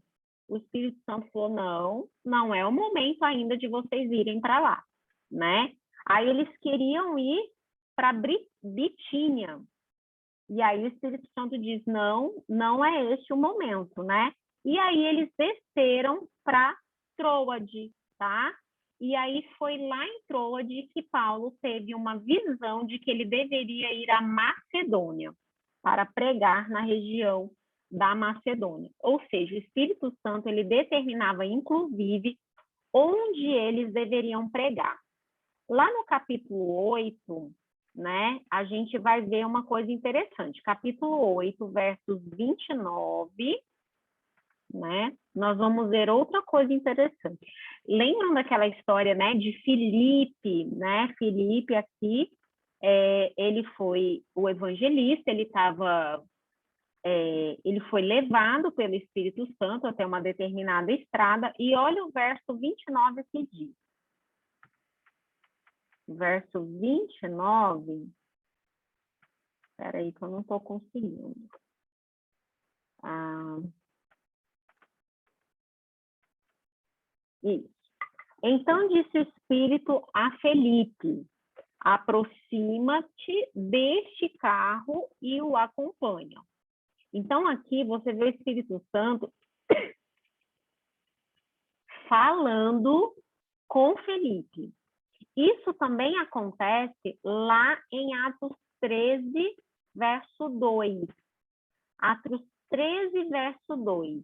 o Espírito Santo falou, não é o momento ainda de vocês irem para lá, né? Aí eles queriam ir para Bitínia. E aí o Espírito Santo diz, não é este o momento, né? E aí eles desceram para Troade, tá? e aí foi lá em Troade que Paulo teve uma visão de que ele deveria ir à Macedônia para pregar na região da Macedônia. Ou seja, o Espírito Santo ele determinava, inclusive, onde eles deveriam pregar. Lá no capítulo 8, né, a gente vai ver uma coisa interessante. Capítulo 8, versos 29, né, nós vamos ver outra coisa interessante. Lembram daquela história, né, de Filipe, né? Filipe aqui, ele foi o evangelista, ele foi levado pelo Espírito Santo até uma determinada estrada, e olha o verso 29 que diz. Verso 29, espera aí que eu não estou conseguindo. Isso. Então disse o Espírito a Felipe: aproxima-te deste carro e o acompanha. Então aqui você vê o Espírito Santo falando com Felipe. Isso também acontece lá em Atos 13, verso 2. Atos 13, verso 2.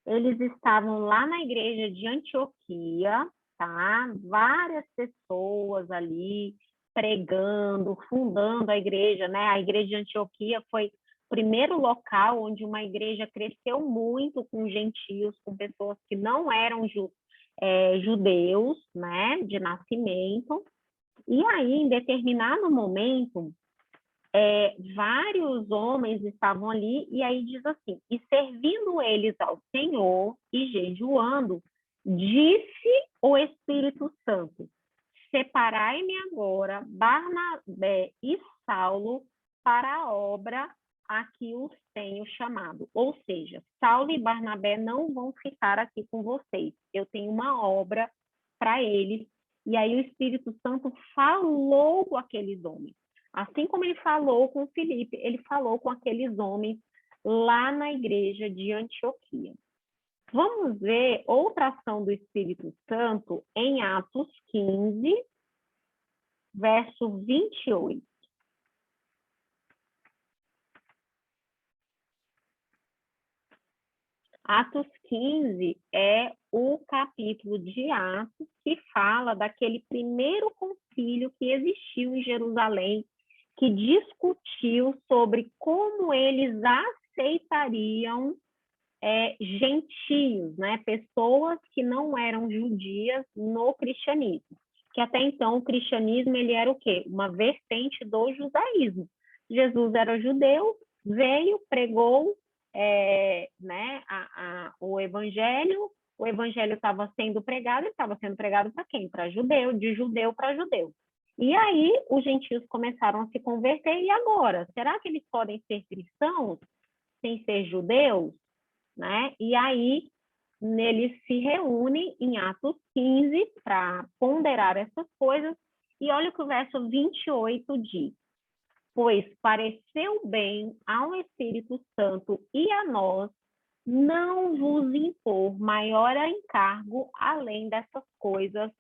Eles estavam lá na igreja de Antioquia, tá? Várias pessoas ali pregando, fundando a igreja, né? A igreja de Antioquia foi o primeiro local onde uma igreja cresceu muito com gentios, com pessoas que não eram judeus, né? De nascimento. E aí, em determinado momento, vários homens estavam ali, e aí diz assim: e servindo eles ao Senhor e jejuando, disse o Espírito Santo: separai-me agora Barnabé e Saulo para a obra a que os tenho chamado. Ou seja, Saulo e Barnabé não vão ficar aqui com vocês. Eu tenho uma obra para eles. E aí o Espírito Santo falou com aqueles homens. Assim como ele falou com Filipe, ele falou com aqueles homens lá na igreja de Antioquia. Vamos ver outra ação do Espírito Santo em Atos 15, verso 28. Atos 15 é o capítulo de Atos que fala daquele primeiro concílio que existiu em Jerusalém, que discutiu sobre como eles aceitariam gentios, né? Pessoas que não eram judias no cristianismo. Que até então o cristianismo ele era o quê? Uma vertente do judaísmo. Jesus era judeu, veio, pregou o evangelho estava sendo pregado, ele estava sendo pregado para quem? Para judeu, de judeu para judeu. E aí os gentios começaram a se converter, e agora? Será que eles podem ser cristãos sem ser judeus? Né? E aí eles se reúnem em Atos 15 para ponderar essas coisas, e olha o que o verso 28 diz: pois pareceu bem ao Espírito Santo e a nós não vos impor maior encargo além dessas coisas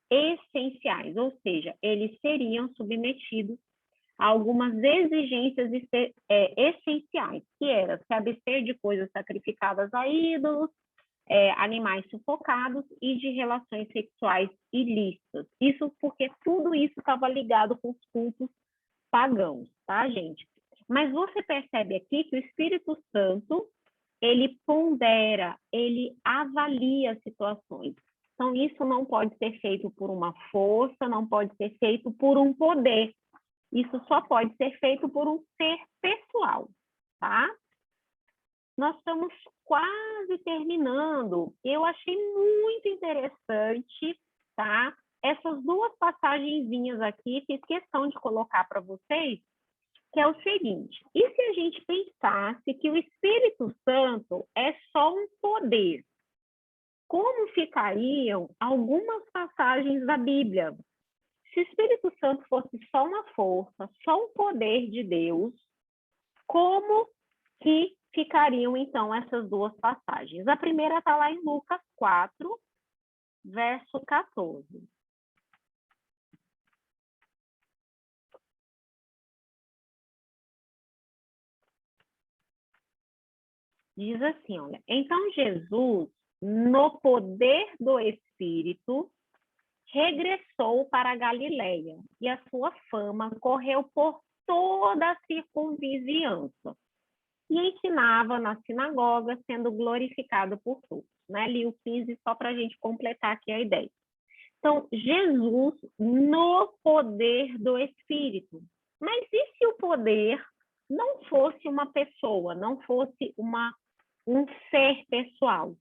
essenciais, ou seja, eles seriam submetidos a algumas exigências essenciais, que era se abster de coisas sacrificadas a ídolos, animais sufocados e de relações sexuais ilícitas. Isso porque tudo isso estava ligado com os cultos pagãos, tá, gente? Mas você percebe aqui que o Espírito Santo, ele pondera, ele avalia situações. Então, isso não pode ser feito por uma força, não pode ser feito por um poder. Isso só pode ser feito por um ser pessoal, tá? Nós estamos quase terminando. Eu achei muito interessante, tá? Essas duas passagenzinhas aqui, fiz questão de colocar para vocês, que é o seguinte: e se a gente pensasse que o Espírito Santo é só um poder? Como ficariam algumas passagens da Bíblia? Se o Espírito Santo fosse só uma força, só um poder de Deus, como que ficariam, então, essas duas passagens. A primeira está lá em Lucas 4, verso 14. Diz assim, olha, então Jesus, no poder do Espírito, regressou para a Galileia, e a sua fama correu por toda a circunvizinhança, e ensinava na sinagoga, sendo glorificado por todos. Né? Li o 15 só para a gente completar aqui a ideia. Então, Jesus no poder do Espírito. Mas e se o poder não fosse uma pessoa, não fosse um ser pessoal?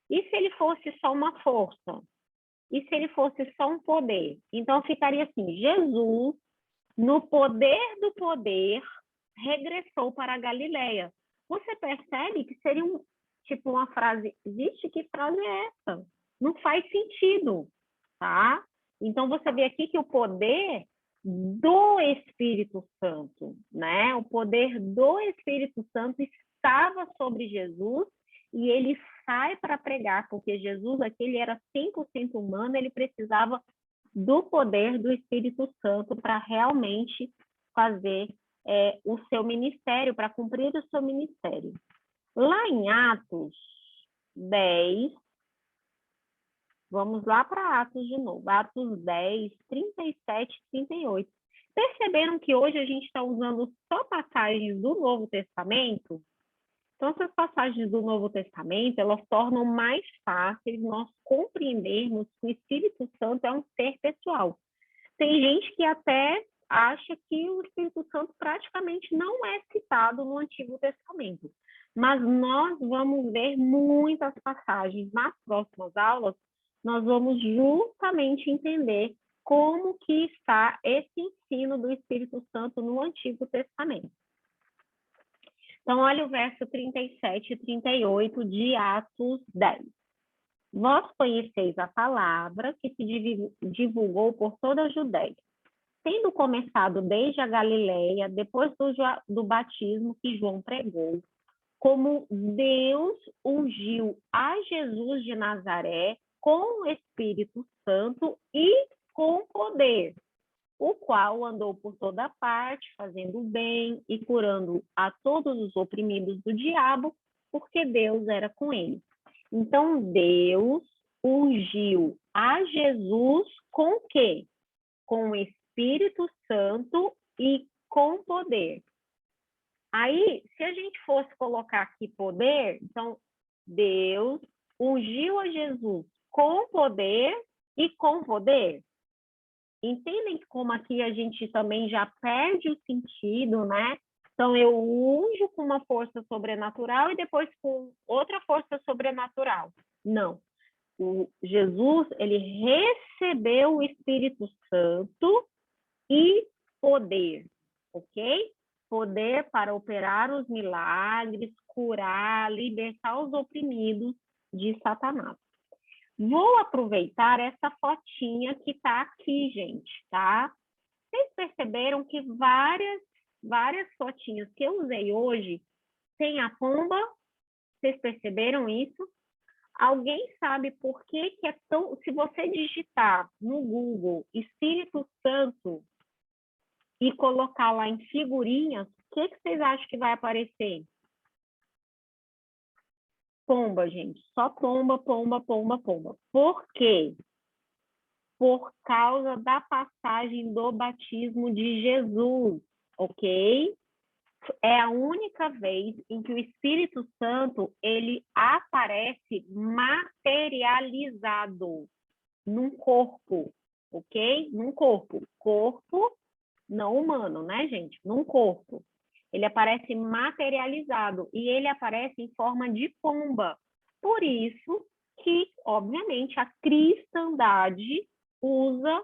E se ele fosse só uma força? E se ele fosse só um poder? Então, ficaria assim, Jesus, no poder do poder, regressou para a Galileia. Você percebe que seria tipo uma frase, vixe, que frase é essa? Não faz sentido, tá? Então, você vê aqui que o poder do Espírito Santo, né? O poder do Espírito Santo estava sobre Jesus e ele sai para pregar, porque Jesus aqui ele era 100% humano, ele precisava do poder do Espírito Santo para realmente fazer o seu ministério, para cumprir o seu ministério. Lá em Atos 10, vamos lá para Atos de novo, Atos 10, 37 e 38. Perceberam que hoje a gente está usando só passagens do Novo Testamento? Então, essas passagens do Novo Testamento, elas tornam mais fácil nós compreendermos que o Espírito Santo é um ser pessoal. Tem gente que até acha que o Espírito Santo praticamente não é citado no Antigo Testamento. Mas nós vamos ver muitas passagens nas próximas aulas, nós vamos justamente entender como que está esse ensino do Espírito Santo no Antigo Testamento. Então, olha o verso 37 e 38 de Atos 10. Vós conheceis a palavra que se divulgou por toda a Judéia, tendo começado desde a Galileia, depois do batismo que João pregou, como Deus ungiu a Jesus de Nazaré com o Espírito Santo e com poder, o qual andou por toda parte, fazendo o bem e curando a todos os oprimidos do diabo, porque Deus era com ele. Então, Deus ungiu a Jesus com o quê? Com o Espírito Santo e com poder. Aí, se a gente fosse colocar aqui poder, então, Deus ungiu a Jesus com poder e com poder. Entendem como aqui a gente também já perde o sentido, né? Então, eu unjo com uma força sobrenatural e depois com outra força sobrenatural. Não. Jesus, ele recebeu o Espírito Santo e poder, ok? Poder para operar os milagres, curar, libertar os oprimidos de Satanás. Vou aproveitar essa fotinha que está aqui, gente, tá? Vocês perceberam que várias fotinhas que eu usei hoje tem a pomba? Vocês perceberam isso? Alguém sabe por que é tão... Se você digitar no Google Espírito Santo e colocar lá em figurinhas, o que vocês acham que vai aparecer? Pomba, gente. Só pomba, pomba, pomba, pomba. Por quê? Por causa da passagem do batismo de Jesus, ok? É a única vez em que o Espírito Santo, ele aparece materializado num corpo, ok? Num corpo. Corpo não humano, né, gente? Num corpo. Ele aparece materializado e ele aparece em forma de pomba. Por isso que, obviamente, a cristandade usa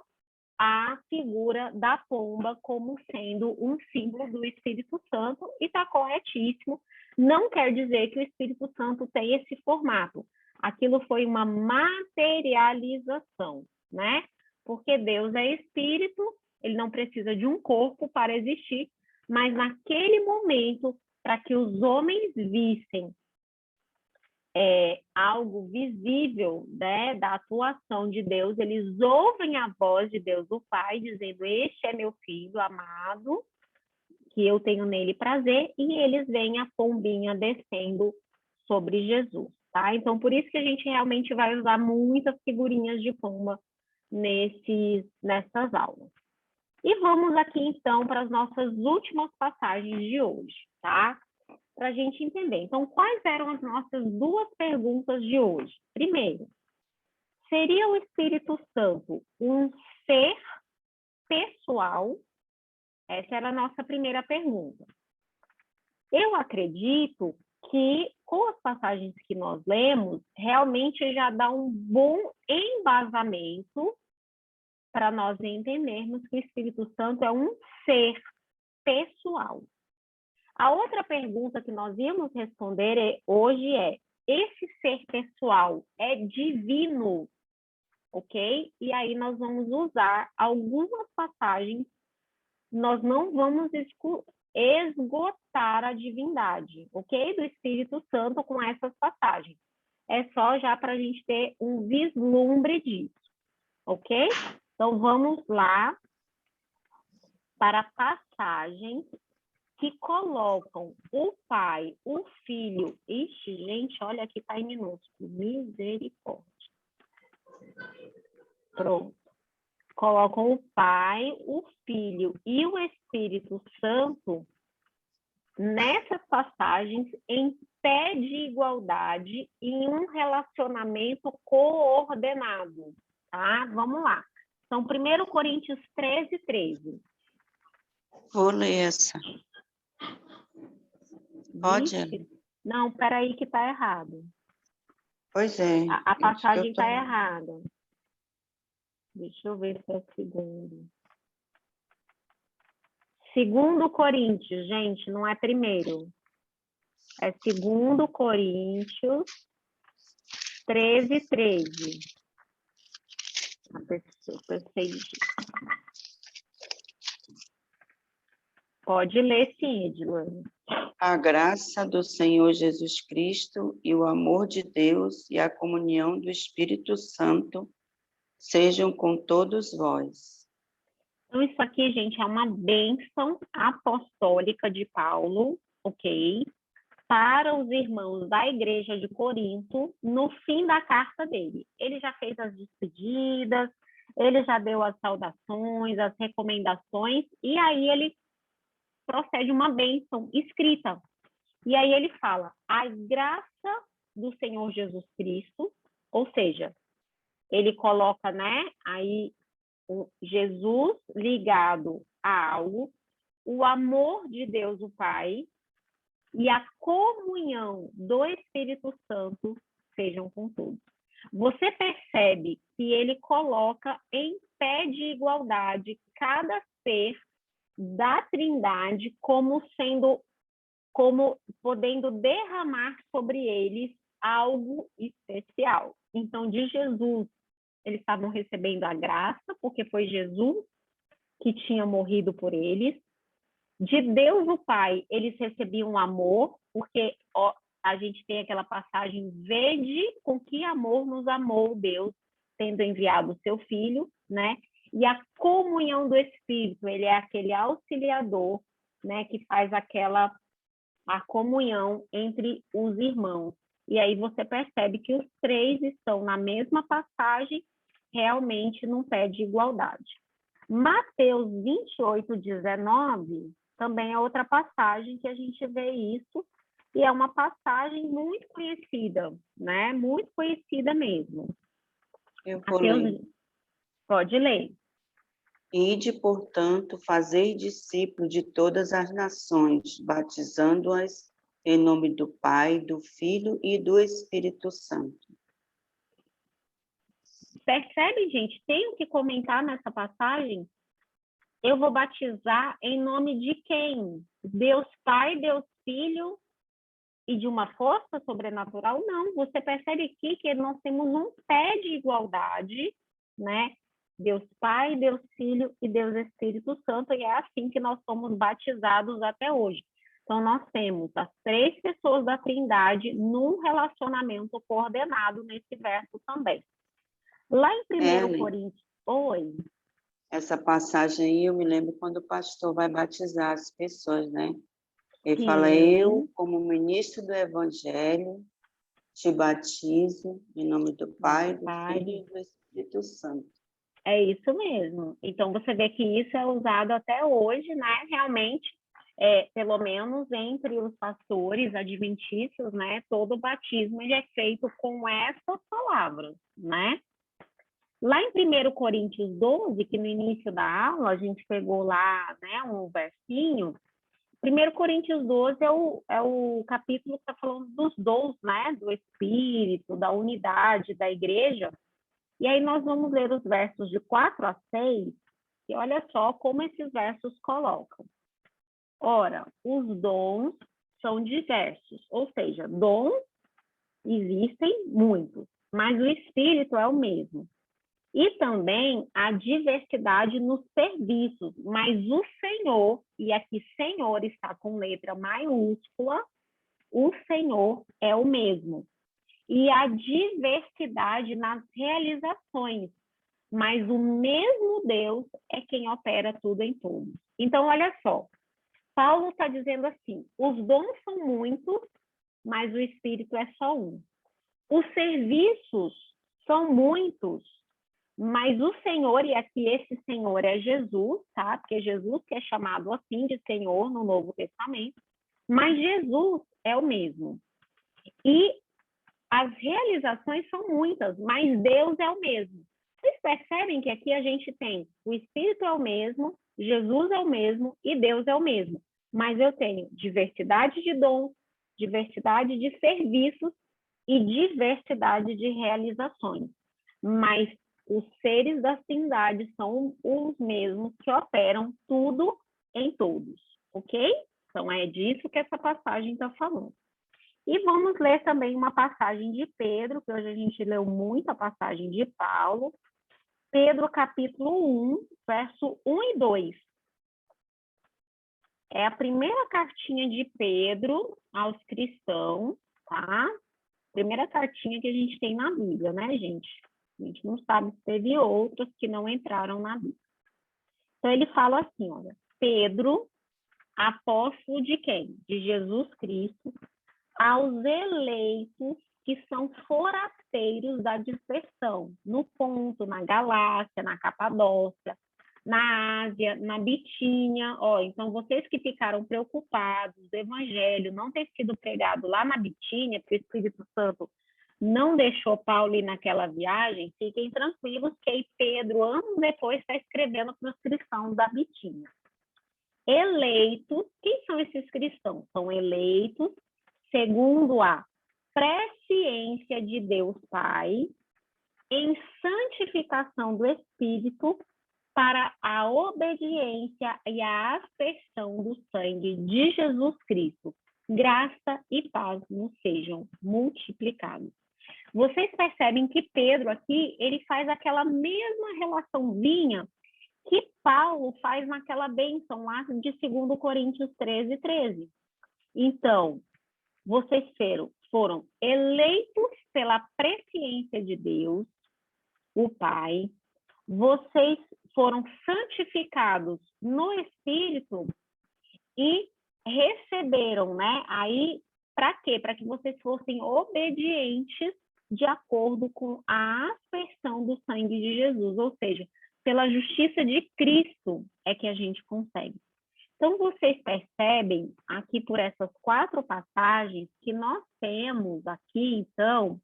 a figura da pomba como sendo um símbolo do Espírito Santo e está corretíssimo. Não quer dizer que o Espírito Santo tem esse formato. Aquilo foi uma materialização, né? Porque Deus é Espírito, ele não precisa de um corpo para existir, mas naquele momento para que os homens vissem algo visível, né, da atuação de Deus. Eles ouvem a voz de Deus, o Pai, dizendo: este é meu filho amado, que eu tenho nele prazer, e eles veem a pombinha descendo sobre Jesus, tá? Então, por isso que a gente realmente vai usar muitas figurinhas de pomba nessas aulas. E vamos aqui, então, para as nossas últimas passagens de hoje, tá? Para a gente entender. Então, quais eram as nossas duas perguntas de hoje? Primeiro, seria o Espírito Santo um ser pessoal? Essa era a nossa primeira pergunta. Eu acredito que, com as passagens que nós lemos, realmente já dá um bom embasamento para nós entendermos que o Espírito Santo é um ser pessoal. A outra pergunta que nós íamos responder hoje é: esse ser pessoal é divino? Ok? E aí nós vamos usar algumas passagens. Nós não vamos esgotar a divindade, ok? Do Espírito Santo com essas passagens. É só já para a gente ter um vislumbre disso, ok? Então, vamos lá para passagens que colocam o Pai, o Filho... Ixi, gente, olha aqui, está em minúsculo. Misericórdia. Pronto. Colocam o Pai, o Filho e o Espírito Santo nessas passagens em pé de igualdade em um relacionamento coordenado, tá? Vamos lá. Então, 1 Coríntios 13:13.
Vou ler essa. Pode?
Vixe. Não, peraí que está errado.
Pois é.
A passagem
tô...
está errada. Deixa eu ver se é o segundo. 2 Coríntios, gente, não é primeiro. É 2 Coríntios 13:13. Eu pensei disso. Pode ler sim, Edilane.
A graça do Senhor Jesus Cristo e o amor de Deus e a comunhão do Espírito Santo sejam com todos vós.
Então, isso aqui, gente, é uma bênção apostólica de Paulo, ok? Para os irmãos da igreja de Corinto, no fim da carta dele. Ele já fez as despedidas, ele já deu as saudações, as recomendações, e aí ele procede uma bênção escrita. E aí ele fala: a graça do Senhor Jesus Cristo, ou seja, ele coloca, né, aí o Jesus ligado a algo, o amor de Deus o Pai e a comunhão do Espírito Santo sejam com todos. Você percebe que ele coloca em pé de igualdade cada ser da Trindade como podendo derramar sobre eles algo especial. Então, de Jesus, eles estavam recebendo a graça, porque foi Jesus que tinha morrido por eles. De Deus o Pai, eles recebiam amor, porque a gente tem aquela passagem: vede com que amor nos amou Deus, tendo enviado o seu Filho, né? E a comunhão do Espírito, ele é aquele auxiliador, né, que faz a comunhão entre os irmãos. E aí você percebe que os três estão na mesma passagem, realmente num pé de igualdade. Mateus 28:19 também é outra passagem que a gente vê isso, e é uma passagem muito conhecida, né? Muito conhecida mesmo.
Eu vou ler.
Pode ler.
Ide, portanto, fazei discípulo de todas as nações, batizando-as em nome do Pai, do Filho e do Espírito Santo.
Percebe, gente? Tenho que comentar nessa passagem. Eu vou batizar em nome de quem? Deus Pai, Deus Filho e de uma força sobrenatural? Não. Você percebe aqui que nós temos um pé de igualdade, né? Deus Pai, Deus Filho e Deus Espírito Santo, e é assim que nós somos batizados até hoje. Então, nós temos as 3 pessoas da Trindade num relacionamento coordenado nesse verso também. Lá em 1
Ellen,
Coríntios... Oi.
essa passagem aí, eu me lembro quando o pastor vai batizar as pessoas, né? Ele fala, eu, como ministro do Evangelho, te batizo em nome do Pai, do Filho e do Espírito Santo.
É isso mesmo. Então, você vê que isso é usado até hoje, né? Realmente, pelo menos entre os pastores adventistas, né? Todo batismo ele é feito com essas palavras, né? Lá em 1 Coríntios 12, que no início da aula a gente pegou lá, né, um versinho, 1 Coríntios 12 é o capítulo que está falando dos dons, né, do Espírito, da unidade da igreja. E aí nós vamos ler os versos de 4 a 6, e olha só como esses versos colocam. Ora, os dons são diversos, ou seja, dons existem muitos, mas o Espírito é o mesmo. E também a diversidade nos serviços, mas o Senhor, e aqui Senhor está com letra maiúscula, o Senhor é o mesmo. E a diversidade nas realizações, mas o mesmo Deus é quem opera tudo em todos. Então, olha só, Paulo está dizendo assim, os dons são muitos, mas o Espírito é só um. Os serviços são muitos, mas o Senhor, e aqui esse Senhor é Jesus, tá? Porque Jesus que é chamado assim de Senhor no Novo Testamento, mas Jesus é o mesmo. E as realizações são muitas, mas Deus é o mesmo. Vocês percebem que aqui a gente tem o Espírito é o mesmo, Jesus é o mesmo e Deus é o mesmo. Mas eu tenho diversidade de dons, diversidade de serviços e diversidade de realizações. Mas os seres da Trindade são os mesmos que operam tudo em todos, ok? Então, é disso que essa passagem está falando. E vamos ler também uma passagem de Pedro, que hoje a gente leu muito a passagem de Paulo. Pedro, capítulo 1, verso 1 e 2. É a primeira cartinha de Pedro aos cristãos, tá? Primeira cartinha que a gente tem na Bíblia, né, gente? A gente não sabe se teve outras que não entraram na Bíblia. Então, ele fala assim, olha, Pedro, apóstolo de quem? De Jesus Cristo, aos eleitos que são forasteiros da dispersão, no Ponto, na Galácia, na Capadócia, na Ásia, na Bitínia. Então, vocês que ficaram preocupados do evangelho não ter sido pregado lá na Bitínia, porque o Espírito Santo não deixou Paulo ir naquela viagem, fiquem tranquilos que aí Pedro, anos depois, está escrevendo para os cristãos da Bitínia. Eleitos, quem são esses cristãos? São eleitos segundo a presciência de Deus Pai, em santificação do Espírito, para a obediência e a aspersão do sangue de Jesus Cristo. Graça e paz nos sejam multiplicados. Vocês percebem que Pedro aqui, ele faz aquela mesma relaçãozinha que Paulo faz naquela bênção lá de 2 Coríntios 13, 13. Então, vocês foram eleitos pela presciência de Deus, o Pai, vocês foram santificados no Espírito e receberam, né? Aí, para quê? Para que vocês fossem obedientes de acordo com a aspersão do sangue de Jesus, ou seja, pela justiça de Cristo é que a gente consegue. Então, vocês percebem aqui por essas 4 passagens que nós temos aqui, então,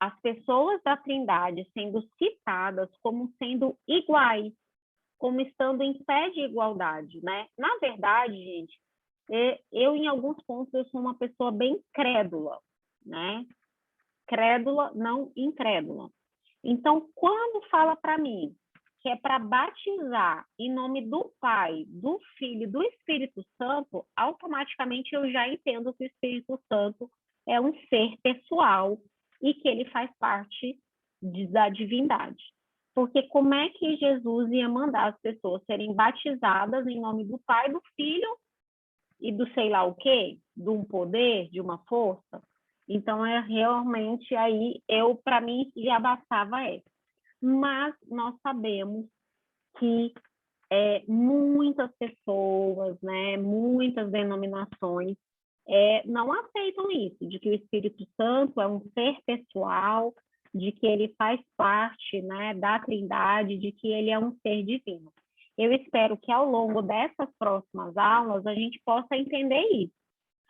as pessoas da Trindade sendo citadas como sendo iguais, como estando em pé de igualdade, né? Na verdade, gente, eu em alguns pontos eu sou uma pessoa bem crédula, né? Crédula, não incrédula. Então, quando fala para mim que é para batizar em nome do Pai, do Filho e do Espírito Santo, automaticamente eu já entendo que o Espírito Santo é um ser pessoal e que ele faz parte da divindade. Porque como é que Jesus ia mandar as pessoas serem batizadas em nome do Pai, do Filho e do sei lá o quê? De um poder, de uma força? Então, realmente aí, para mim, já bastava essa. Mas nós sabemos que muitas pessoas, né, muitas denominações não aceitam isso, de que o Espírito Santo é um ser pessoal, de que ele faz parte, né, da Trindade, de que ele é um ser divino. Eu espero que ao longo dessas próximas aulas a gente possa entender isso.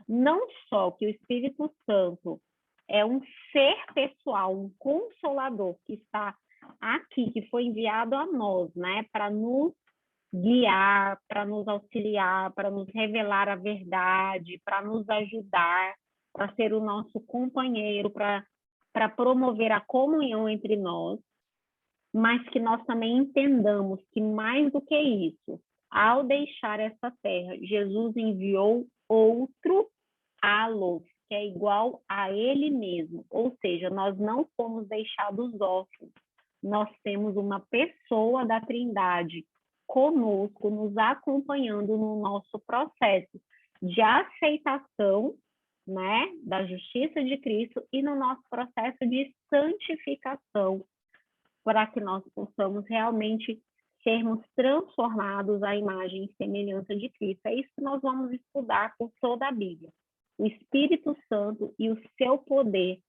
Não só que o Espírito Santo é um ser pessoal, um consolador que está aqui, que foi enviado a nós, né, para nos guiar, para nos auxiliar, para nos revelar a verdade, para nos ajudar, para ser o nosso companheiro, para promover a comunhão entre nós, mas que nós também entendamos que mais do que isso, ao deixar essa terra, Jesus enviou outro alô, que é igual a ele mesmo, ou seja, nós não fomos deixados órfãos, nós temos uma pessoa da Trindade conosco, nos acompanhando no nosso processo de aceitação, né, da justiça de Cristo e no nosso processo de santificação, para que nós possamos realmente sermos transformados à imagem e semelhança de Cristo. É isso que nós vamos estudar por toda a Bíblia. O Espírito Santo e o seu poder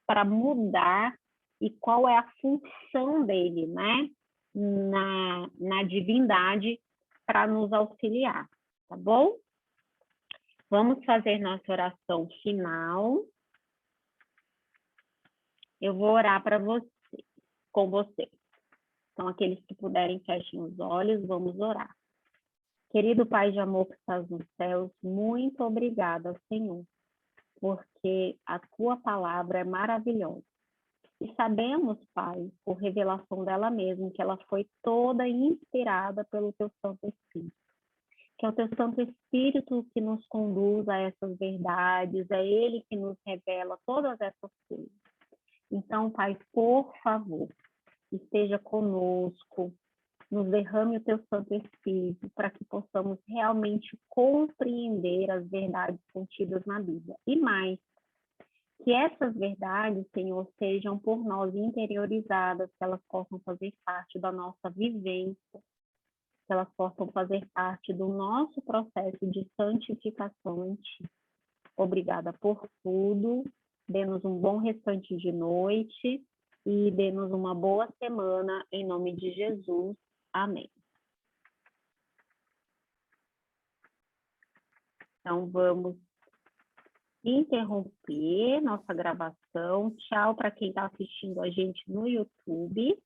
para mudar e qual é a função dele, né, na divindade para nos auxiliar, tá bom? Vamos fazer nossa oração final. Eu vou orar com você. Então, aqueles que puderem, fechem os olhos, vamos orar. Querido Pai de amor que estás nos céus, muito obrigada, Senhor, porque a tua palavra é maravilhosa. E sabemos, Pai, por revelação dela mesma, que ela foi toda inspirada pelo teu Santo Espírito. Que é o teu Santo Espírito que nos conduz a essas verdades, é ele que nos revela todas essas coisas. Então, Pai, por favor, esteja conosco, nos derrame o teu Santo Espírito para que possamos realmente compreender as verdades contidas na Bíblia. E mais, que essas verdades, Senhor, sejam por nós interiorizadas, que elas possam fazer parte da nossa vivência, que elas possam fazer parte do nosso processo de santificação em Ti. Obrigada por tudo, dê-nos um bom restante de noite e dê-nos uma boa semana, em nome de Jesus. Amém. Então, vamos interromper nossa gravação. Tchau para quem está assistindo a gente no YouTube.